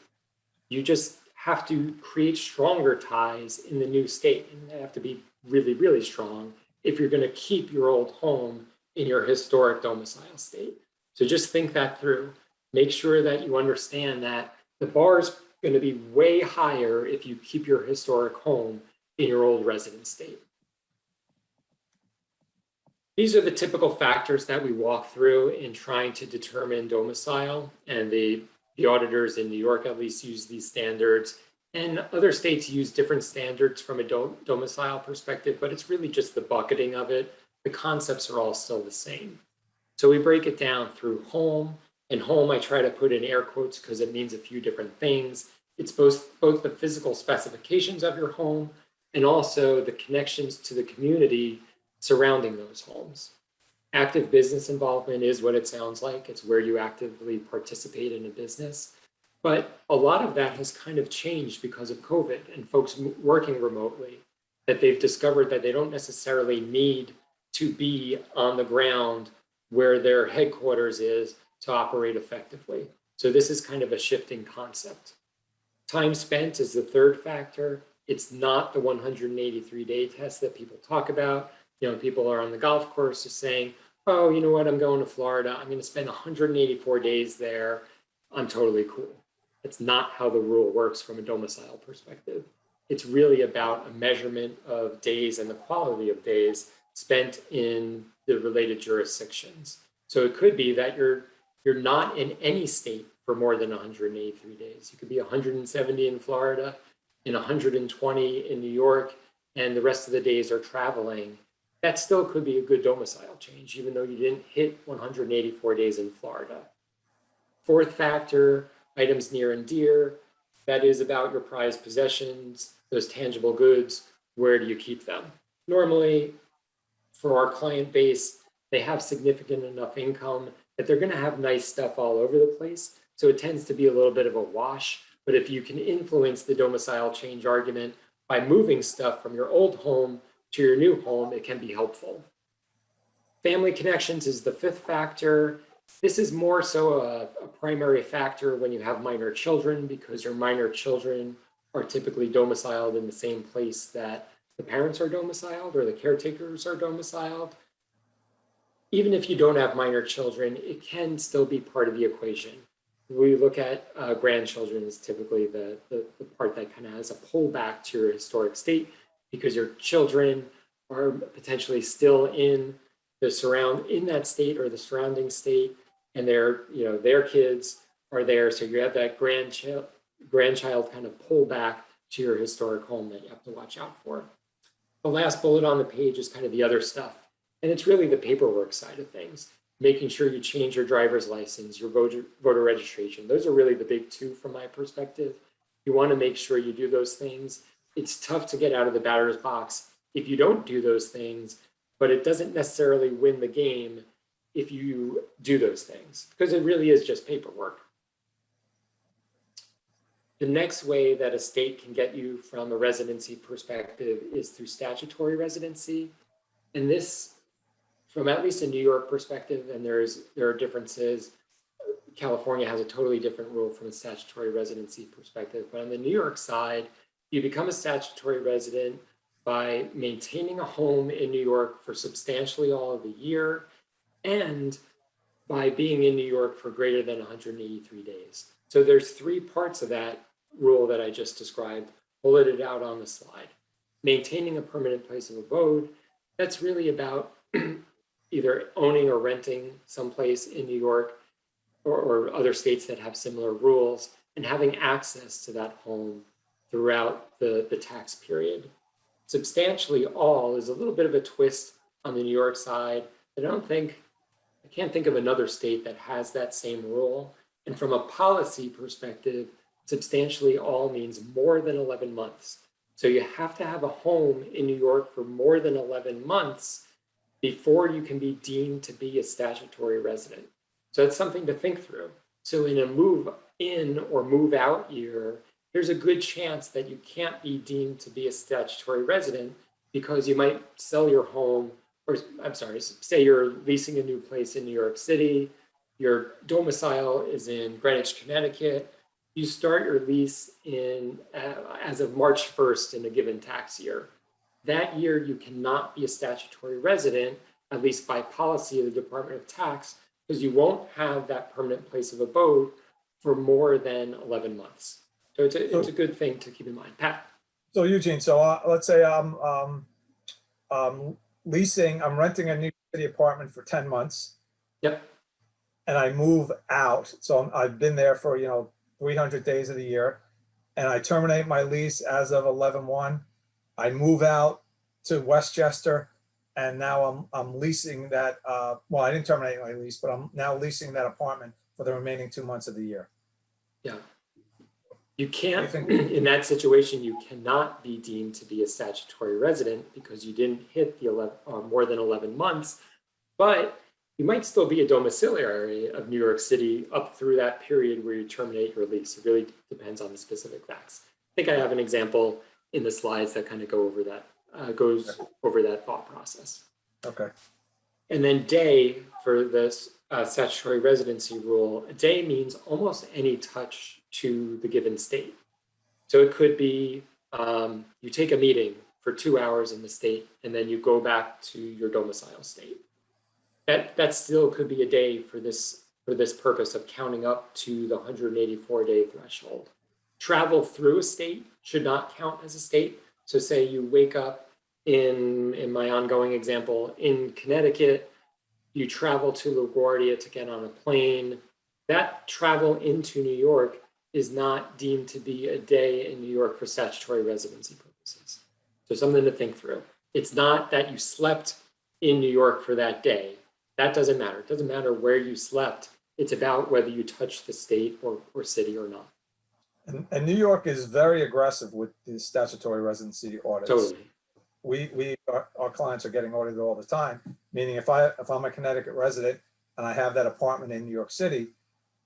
You just have to create stronger ties in the new state, and they have to be really, really strong if you're going to keep your old home in your historic domicile state. So just think that through. Make sure that you understand that the bar is going to be way higher if you keep your historic home in your old resident state. These are the typical factors that we walk through in trying to determine domicile, and the auditors in New York at least use these standards, and other states use different standards from a domicile perspective, but it's really just the bucketing of it. The concepts are all still the same. So we break it down through home, and home I try to put in air quotes because it means a few different things. It's both the physical specifications of your home and also the connections to the community surrounding those homes. Active business involvement is what it sounds like. It's where you actively participate in a business. But a lot of that has kind of changed because of COVID and folks working remotely, that they've discovered that they don't necessarily need to be on the ground where their headquarters is to operate effectively. So this is kind of a shifting concept. Time spent is the third factor. It's not the 183-day test that people talk about. People are on the golf course just saying, oh, you know what, I'm going to Florida. I'm going to spend 184 days there. I'm totally cool. It's not how the rule works from a domicile perspective. It's really about a measurement of days and the quality of days spent in the related jurisdictions. So it could be that you're not in any state for more than 183 days. You could be 170 in Florida and 120 in New York, and the rest of the days are traveling. That still could be a good domicile change, even though you didn't hit 184 days in Florida. Fourth factor, items near and dear. That is about your prized possessions, those tangible goods. Where do you keep them? Normally, for our client base, they have significant enough income that they're going to have nice stuff all over the place. So it tends to be a little bit of a wash. But if you can influence the domicile change argument by moving stuff from your old home to your new home, it can be helpful. Family connections is the fifth factor. This is more so a primary factor when you have minor children, because your minor children are typically domiciled in the same place that the parents are domiciled or the caretakers are domiciled. even if you don't have minor children, it can still be part of the equation. We look at grandchildren as typically the part that kind of has a pullback to your historic state, because your children are potentially still in that state or the surrounding state, and their kids are there. So you have that grandchild kind of pull back to your historic home that you have to watch out for. The last bullet on the page is kind of the other stuff. And it's really the paperwork side of things, making sure you change your driver's license, your voter registration. Those are really the big two from my perspective. You want to make sure you do those things. It's tough to get out of the batter's box if you don't do those things, but it doesn't necessarily win the game if you do those things, because it really is just paperwork. The next way that a state can get you from a residency perspective is through statutory residency. And this, from at least a New York perspective, and there are differences. California has a totally different rule from a statutory residency perspective. But on the New York side, you become a statutory resident by maintaining a home in New York for substantially all of the year, and by being in New York for greater than 183 days. So there's three parts of that rule that I just described, bulleted out on the slide. Maintaining a permanent place of abode, that's really about either owning or renting someplace in New York or other states that have similar rules, and having access to that home throughout the tax period. Substantially all is a little bit of a twist on the New York side. I can't think of another state that has that same rule. And from a policy perspective, substantially all means more than 11 months. So you have to have a home in New York for more than 11 months before you can be deemed to be a statutory resident. So that's something to think through. So in a move in or move out year, there's a good chance that you can't be deemed to be a statutory resident because you might sell your home, or I'm sorry, say you're leasing a new place in New York City, your domicile is in Greenwich, Connecticut. You start your lease as of March 1st in a given tax year. That year, you cannot be a statutory resident, at least by policy of the Department of Tax, because you won't have that permanent place of abode for more than 11 months. So it's a good thing to keep in mind. Pat? So Eugene, let's say I'm renting a New York City apartment for 10 months. Yep. And I move out. So I've been there for, 300 days of the year, and I terminate my lease as of 11/1. I move out to Westchester, and now I'm leasing that. Well, I didn't terminate my lease, but I'm now leasing that apartment for the remaining 2 months of the year. Yeah. You can't, in that situation, you cannot be deemed to be a statutory resident because you didn't hit the more than 11 months, but you might still be a domiciliary of New York City up through that period where you terminate your lease. It really depends on the specific facts. I think I have an example in the slides that kind of goes over that thought process. Okay. And then day for this statutory residency rule, a day means almost any touch to the given state. So it could be you take a meeting for 2 hours in the state, and then you go back to your domicile state. That still could be a day for this purpose of counting up to the 184-day threshold. Travel through a state should not count as a state. So say you wake up in my ongoing example in Connecticut, you travel to LaGuardia to get on a plane. That travel into New York is not deemed to be a day in New York for statutory residency purposes. So something to think through. It's not that you slept in New York for that day. That doesn't matter. It doesn't matter where you slept. It's about whether you touch the state or city or not. And New York is very aggressive with the statutory residency audits. Totally. Our clients are getting audited all the time, meaning if I'm a Connecticut resident and I have that apartment in New York City,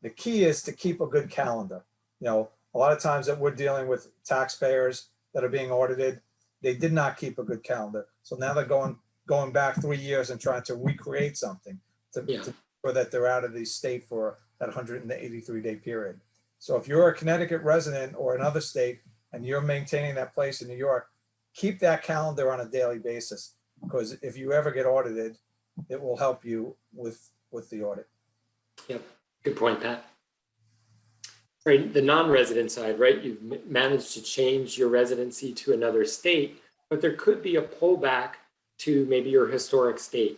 the key is to keep a good calendar. A lot of times that we're dealing with taxpayers that are being audited, they did not keep a good calendar. So now they're going back 3 years and trying to recreate something to sure that they're out of the state for that 183-day period. So if you're a Connecticut resident or another state and you're maintaining that place in New York, keep that calendar on a daily basis, because if you ever get audited, it will help you with the audit. Yep, good point, Pat. Right, the non-resident side, right? You've managed to change your residency to another state, but there could be a pullback to maybe your historic state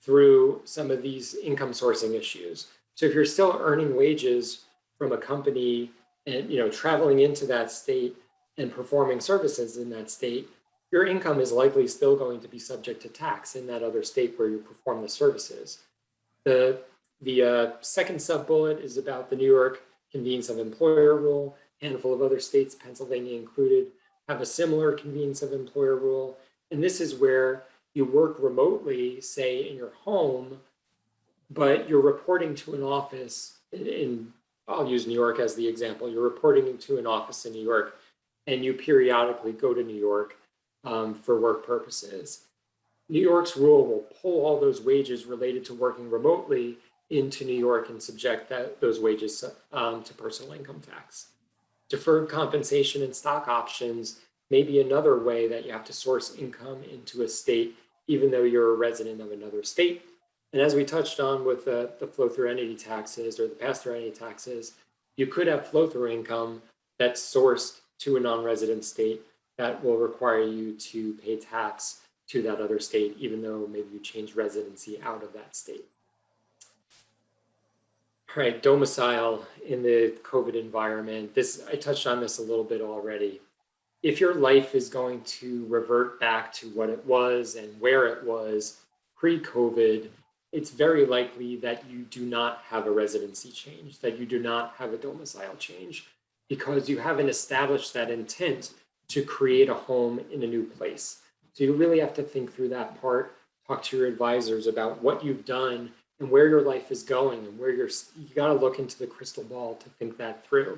through some of these income sourcing issues. So if you're still earning wages from a company and traveling into that state and performing services in that state, your income is likely still going to be subject to tax in that other state where you perform the services. The second sub-bullet is about the New York convenience of employer rule. A handful of other states, Pennsylvania included, have a similar convenience of employer rule. And this is where you work remotely, say in your home, but you're reporting to an office I'll use New York as the example. You're reporting into an office in New York, and you periodically go to New York for work purposes. New York's rule will pull all those wages related to working remotely into New York and subject those wages to personal income tax. Deferred compensation and stock options may be another way that you have to source income into a state, even though you're a resident of another state. And as we touched on with the flow-through entity taxes or the pass-through entity taxes, you could have flow-through income that's sourced to a non-resident state that will require you to pay tax to that other state, even though maybe you change residency out of that state. All right, domicile in the COVID environment. I touched on this a little bit already. If your life is going to revert back to what it was and where it was pre-COVID, it's very likely that you do not have a residency change, that you do not have a domicile change, because you haven't established that intent to create a home in a new place. So you really have to think through that part, talk to your advisors about what you've done and where your life is going, and where you got to look into the crystal ball to think that through.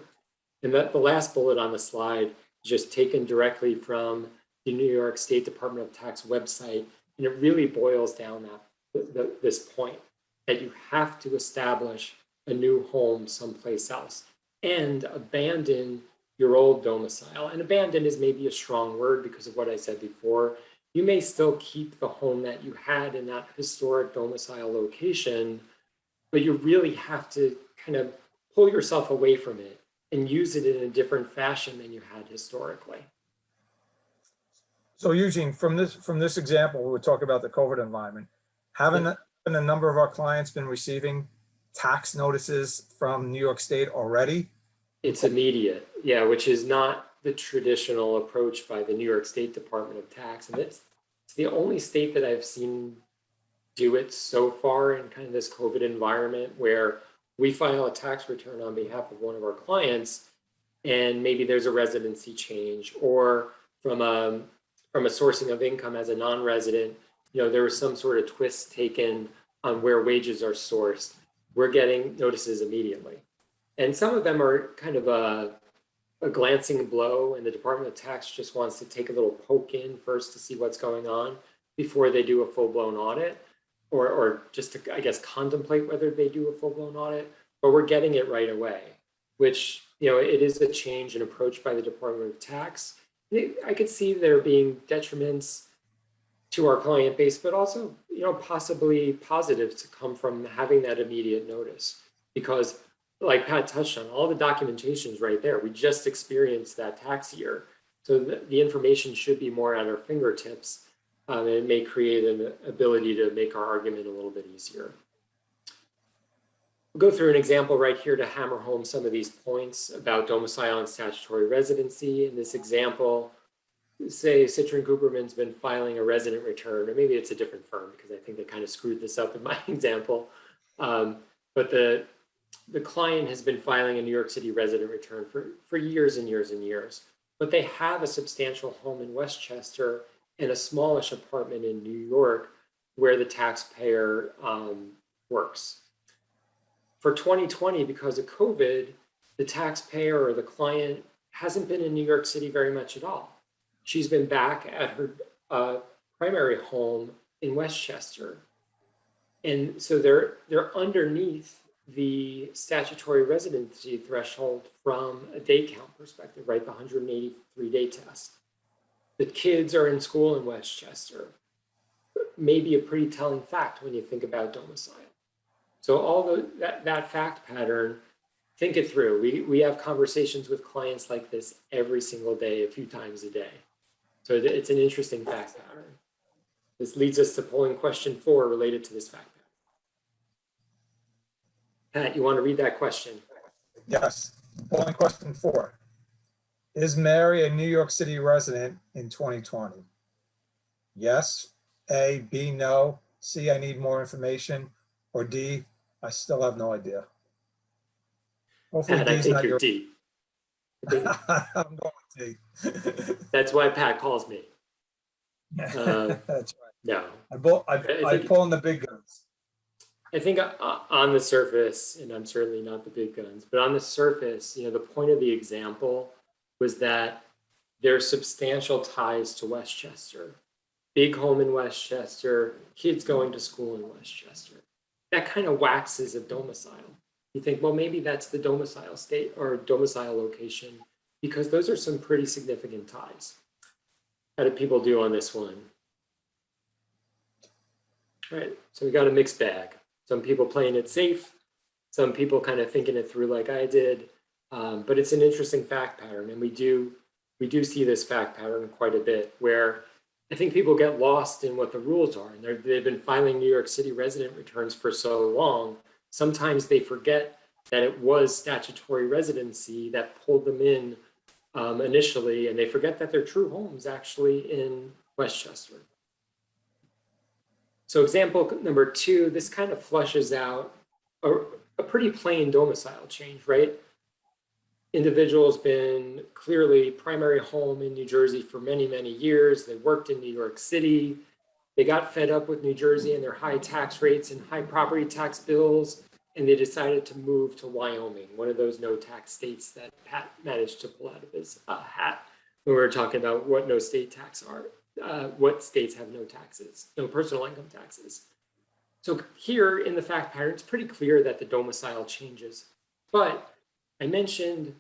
And the last bullet on the slide is just taken directly from the New York State Department of Tax website, and it really boils down this point that you have to establish a new home someplace else and abandon your old domicile. And abandon is maybe a strong word because of what I said before. You may still keep the home that you had in that historic domicile location, but you really have to kind of pull yourself away from it and use it in a different fashion than you had historically. So Eugene, from this example, we were talking about the COVID environment. Haven't a number of our clients been receiving tax notices from New York State already? It's immediate, yeah, which is not the traditional approach by the New York State Department of Tax. And it's the only state that I've seen do it so far in kind of this COVID environment, where we file a tax return on behalf of one of our clients, and maybe there's a residency change, or from a sourcing of income as a non-resident, there was some sort of twist taken on where wages are sourced. We're getting notices immediately. And some of them are kind of a glancing blow, and the Department of Tax just wants to take a little poke in first to see what's going on before they do a full-blown audit, or just to, I guess, contemplate whether they do a full-blown audit. But we're getting it right away, which, it is a change in approach by the Department of Tax. I could see there being detriments to our client base, but also, possibly positive to come from having that immediate notice, because like Pat touched on, all the documentation is right there. We just experienced that tax year. So the information should be more at our fingertips, and it may create an ability to make our argument a little bit easier. We'll go through an example right here to hammer home some of these points about domicile and statutory residency. In this example, say Citron Cooperman's been filing a resident return, or maybe it's a different firm because I think they kind of screwed this up in my example. But the client has been filing a New York City resident return for years and years and years, but they have a substantial home in Westchester and a smallish apartment in New York where the taxpayer works. For 2020, because of COVID, the taxpayer or the client hasn't been in New York City very much at all. She's been back at her primary home in Westchester. And so they're underneath the statutory residency threshold from a day count perspective, right? The 183-day test. The kids are in school in Westchester. may be a pretty telling fact when you think about domicile. So all that fact pattern, think it through. We have conversations with clients like this every single day, a few times a day. So it's an interesting fact pattern. This leads us to polling question 4 related to this fact pattern. Pat, you want to read that question? Yes. Polling question 4. Is Mary a New York City resident in 2020? Yes. A, B, no. C, I need more information. Or D, I still have no idea. Hopefully Pat, I D's think not you're your. D. I think I'm going with D. that's why Pat calls me. That's right. No. I pull in the big guns. I think on the surface, and I'm certainly not the big guns, but on the surface, the point of the example was that there's substantial ties to Westchester. Big home in Westchester, kids going to school in Westchester. That kind of waxes a domicile. You think, well, maybe that's the domicile state or domicile location, because those are some pretty significant ties. How do people do on this one? All right, so we got a mixed bag. Some people playing it safe, some people kind of thinking it through like I did, but it's an interesting fact pattern, and we do see this fact pattern quite a bit, where I think people get lost in what the rules are, and they've been filing New York City resident returns for so long. Sometimes they forget that it was statutory residency that pulled them in initially, and they forget that their true home is actually in Westchester. So example number 2, this kind of flushes out a pretty plain domicile change, right? Individual's been clearly primary home in New Jersey for many, many years. They worked in New York City. They got fed up with New Jersey and their high tax rates and high property tax bills, and they decided to move to Wyoming, one of those no tax states that Pat managed to pull out of his hat when we were talking about what no state tax are. What states have no taxes, no personal income taxes. So here in the fact pattern, it's pretty clear that the domicile changes. But I mentioned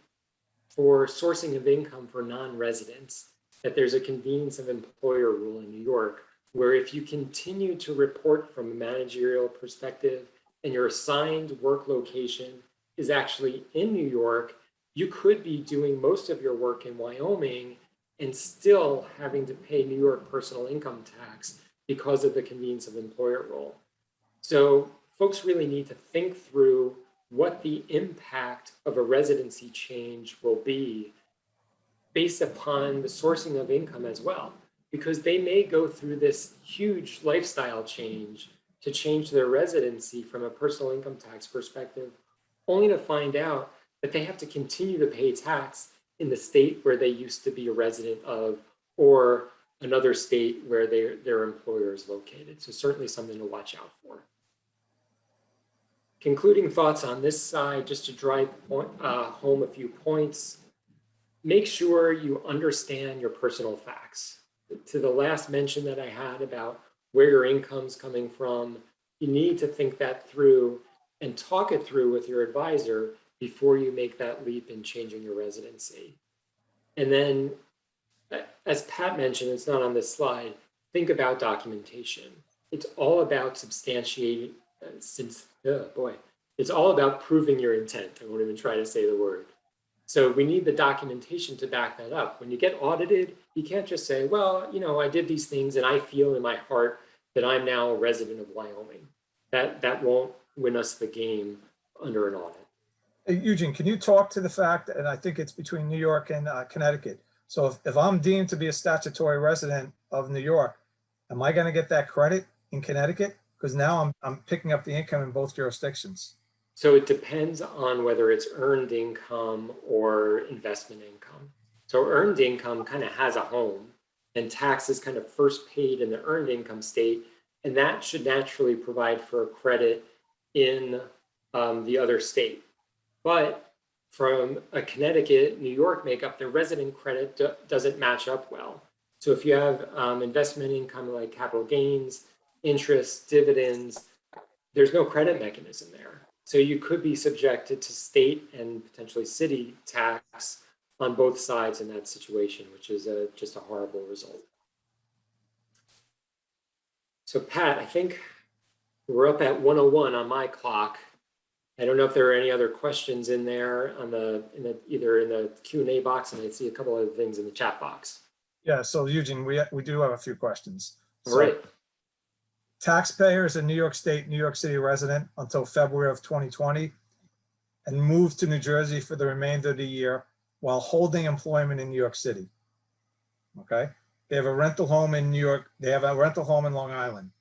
for sourcing of income for non-residents that there's a convenience of employer rule in New York, where if you continue to report from a managerial perspective and your assigned work location is actually in New York, you could be doing most of your work in Wyoming and still having to pay New York personal income tax because of the convenience of employer rule. So folks really need to think through what the impact of a residency change will be based upon the sourcing of income as well, because they may go through this huge lifestyle change to change their residency from a personal income tax perspective, only to find out that they have to continue to pay tax in the state where they used to be a resident of, or another state where their employer is located. So certainly something to watch out for. Concluding thoughts on this side, just to drive home a few points. Make sure you understand your personal facts. To the last mention that I had about where your income's coming from, you need to think that through and talk it through with your advisor before you make that leap in changing your residency. And then, as Pat mentioned, it's not on this slide, think about documentation. It's all about substantiating, it's all about proving your intent. I won't even try to say the word. So we need the documentation to back that up. When you get audited, you can't just say, well, I did these things and I feel in my heart that I'm now a resident of Wyoming. That won't win us the game under an audit. Hey, Eugene, can you talk to the fact, and I think it's between New York and Connecticut. So if I'm deemed to be a statutory resident of New York, am I going to get that credit in Connecticut? Because now I'm picking up the income in both jurisdictions. So it depends on whether it's earned income or investment income. So earned income kind of has a home, and tax is kind of first paid in the earned income state, and that should naturally provide for a credit in the other state. But from a Connecticut, New York makeup, the resident credit doesn't match up well. So if you have investment income like capital gains, interest, dividends, there's no credit mechanism there. So you could be subjected to state and potentially city tax on both sides in that situation, which is just a horrible result. So Pat, I think we're up at 1:01 on my clock. I don't know if there are any other questions in there on either in the Q&A box, and I see a couple other things in the chat box. Yeah, so Eugene, we do have a few questions. All right. Taxpayers in New York State, New York City resident until February of 2020 and moved to New Jersey for the remainder of the year while holding employment in New York City. Okay, they have a rental home in New York. They have a rental home in Long Island.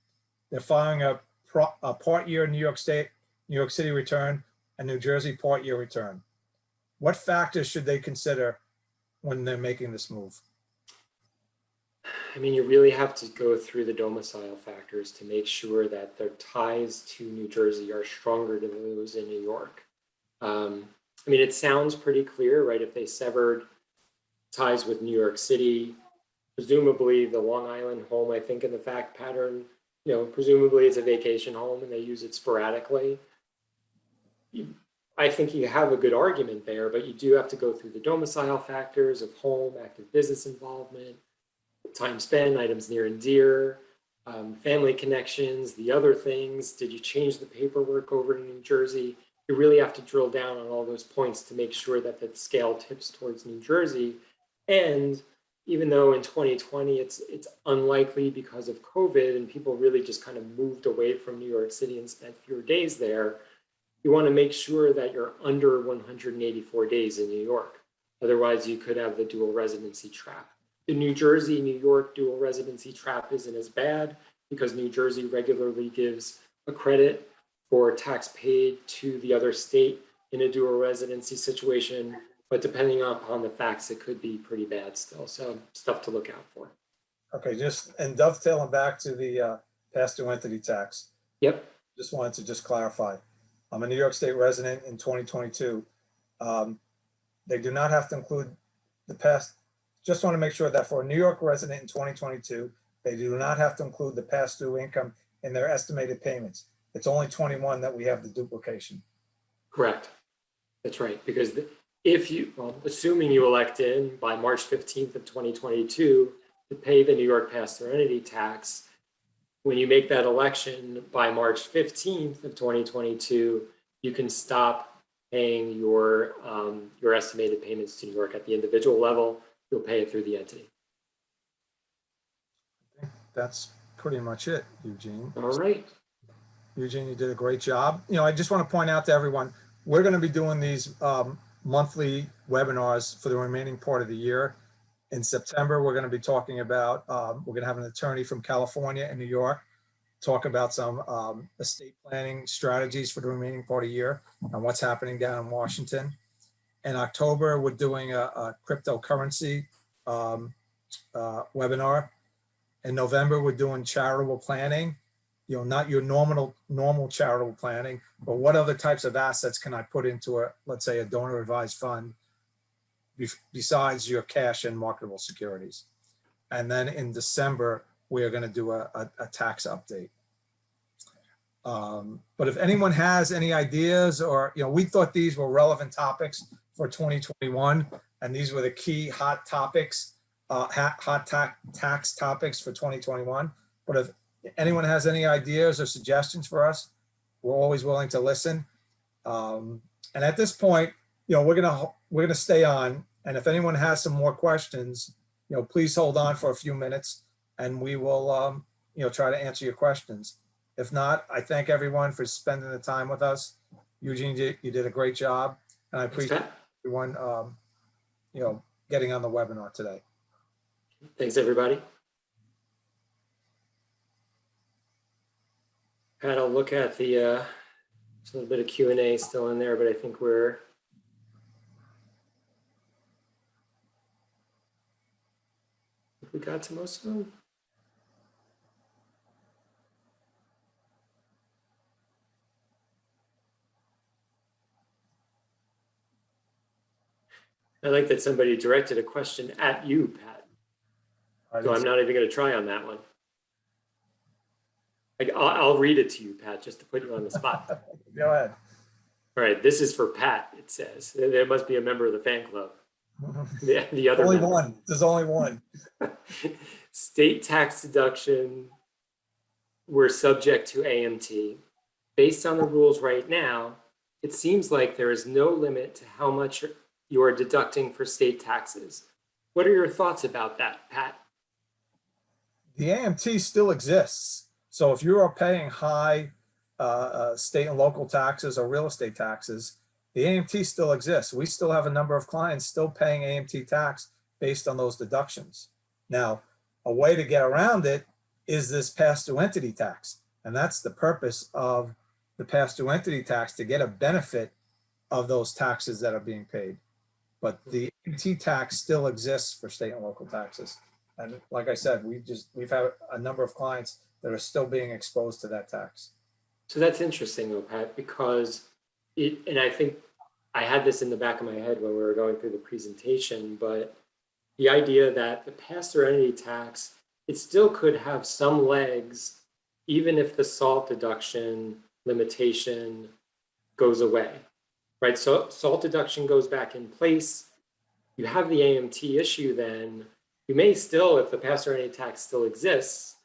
They're filing a part year New York State, New York City return and New Jersey part year return. What factors should they consider when they're making this move? I mean, you really have to go through the domicile factors to make sure that their ties to New Jersey are stronger than those in New York. I mean, it sounds pretty clear, right? If they severed ties with New York City, presumably the Long Island home, I think in the fact pattern, presumably it's a vacation home and they use it sporadically. I think you have a good argument there, but you do have to go through the domicile factors of home, active business involvement, time spent, items near and dear, family connections, the other things. Did you change the paperwork over to New Jersey? You really have to drill down on all those points to make sure that the scale tips towards New Jersey. And even though in 2020 it's unlikely because of COVID and people really just kind of moved away from New York City and spent fewer days there, you want to make sure that you're under 184 days in New York. Otherwise, you could have the dual residency trap. The New Jersey, New York dual residency trap isn't as bad because New Jersey regularly gives a credit for tax paid to the other state in a dual residency situation. But depending upon the facts, it could be pretty bad still. So stuff to look out for. Okay, and dovetailing back to the pass-through entity tax. Yep. Just wanted to clarify. I'm a New York State resident in 2022. They do not have to include the past. Just want to make sure that for a New York resident in 2022, they do not have to include the pass-through income in their estimated payments. It's only 21 that we have the duplication. Correct. That's right. Because assuming you elect in by March 15th of 2022 to pay the New York pass-through entity tax, when you make that election by March 15th of 2022, you can stop paying your estimated payments to New York at the individual level. You'll pay it through the entity. I think that's pretty much it, Eugene. All right. Eugene, you did a great job. I just want to point out to everyone, we're going to be doing these monthly webinars for the remaining part of the year. In September, we're going to be talking about, we're going to have an attorney from California and New York talk about some estate planning strategies for the remaining part of the year and what's happening down in Washington. In October, we're doing a cryptocurrency webinar. In November, we're doing charitable planning, not your normal charitable planning, but what other types of assets can I put into let's say a donor advised fund besides your cash and marketable securities. And then in December, we are going to do a tax update. But if anyone has any ideas or, we thought these were relevant topics for 2021, and these were the key hot topics, tax topics for 2021. But if anyone has any ideas or suggestions for us, we're always willing to listen. And at this point, we're gonna stay on. And if anyone has some more questions, please hold on for a few minutes, and we will, try to answer your questions. If not, I thank everyone for spending the time with us. Eugene, you did a great job, and I appreciate everyone, getting on the webinar today. Thanks, everybody. Pat, I'll look at there's a little bit of Q&A still in there, but I think we got to most of them. I like that somebody directed a question at you, Pat. So I'm not even going to try on that one. I'll read it to you, Pat, just to put you on the spot. Go ahead. All right, this is for Pat, it says. There must be a member of the fan club. The other only member. One. There's only one. State tax deduction we're subject to AMT. Based on the rules right now, it seems like there is no limit to how much you are deducting for state taxes. What are your thoughts about that, Pat? The AMT still exists. So if you are paying high state and local taxes or real estate taxes, the AMT still exists. We still have a number of clients still paying AMT tax based on those deductions. Now, a way to get around it is this pass-through entity tax. And that's the purpose of the pass-through entity tax, to get a benefit of those taxes that are being paid. But the AMT tax still exists for state and local taxes. And like I said, we've had a number of clients that are still being exposed to that tax. So that's interesting though, Pat, because and I think I had this in the back of my head when we were going through the presentation, but the idea that the pass-through entity tax, it still could have some legs, even if the SALT deduction limitation goes away, right? So SALT deduction goes back in place. You have the AMT issue then. You may still, if the pass-through entity tax still exists,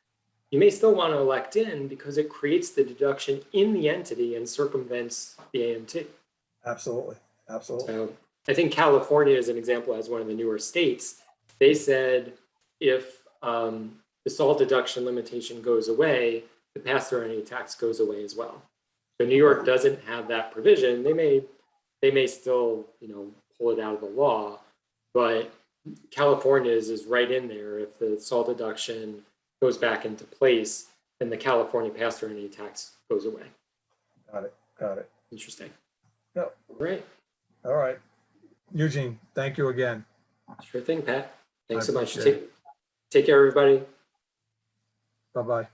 you may still want to elect in because it creates the deduction in the entity and circumvents the AMT. Absolutely, absolutely. So I think California, as an example, as one of the newer states, they said if the SALT deduction limitation goes away, the pass-through entity tax goes away as well. So New York doesn't have that provision. They may still, pull it out of the law, but California's is right in there. If the SALT deduction goes back into place, then the California pass-through entity tax goes away. Got it. Interesting. Yep. Right. All right. Eugene, thank you again. Sure thing, Pat. Thanks so much. appreciate it. Take care, everybody. Bye-bye.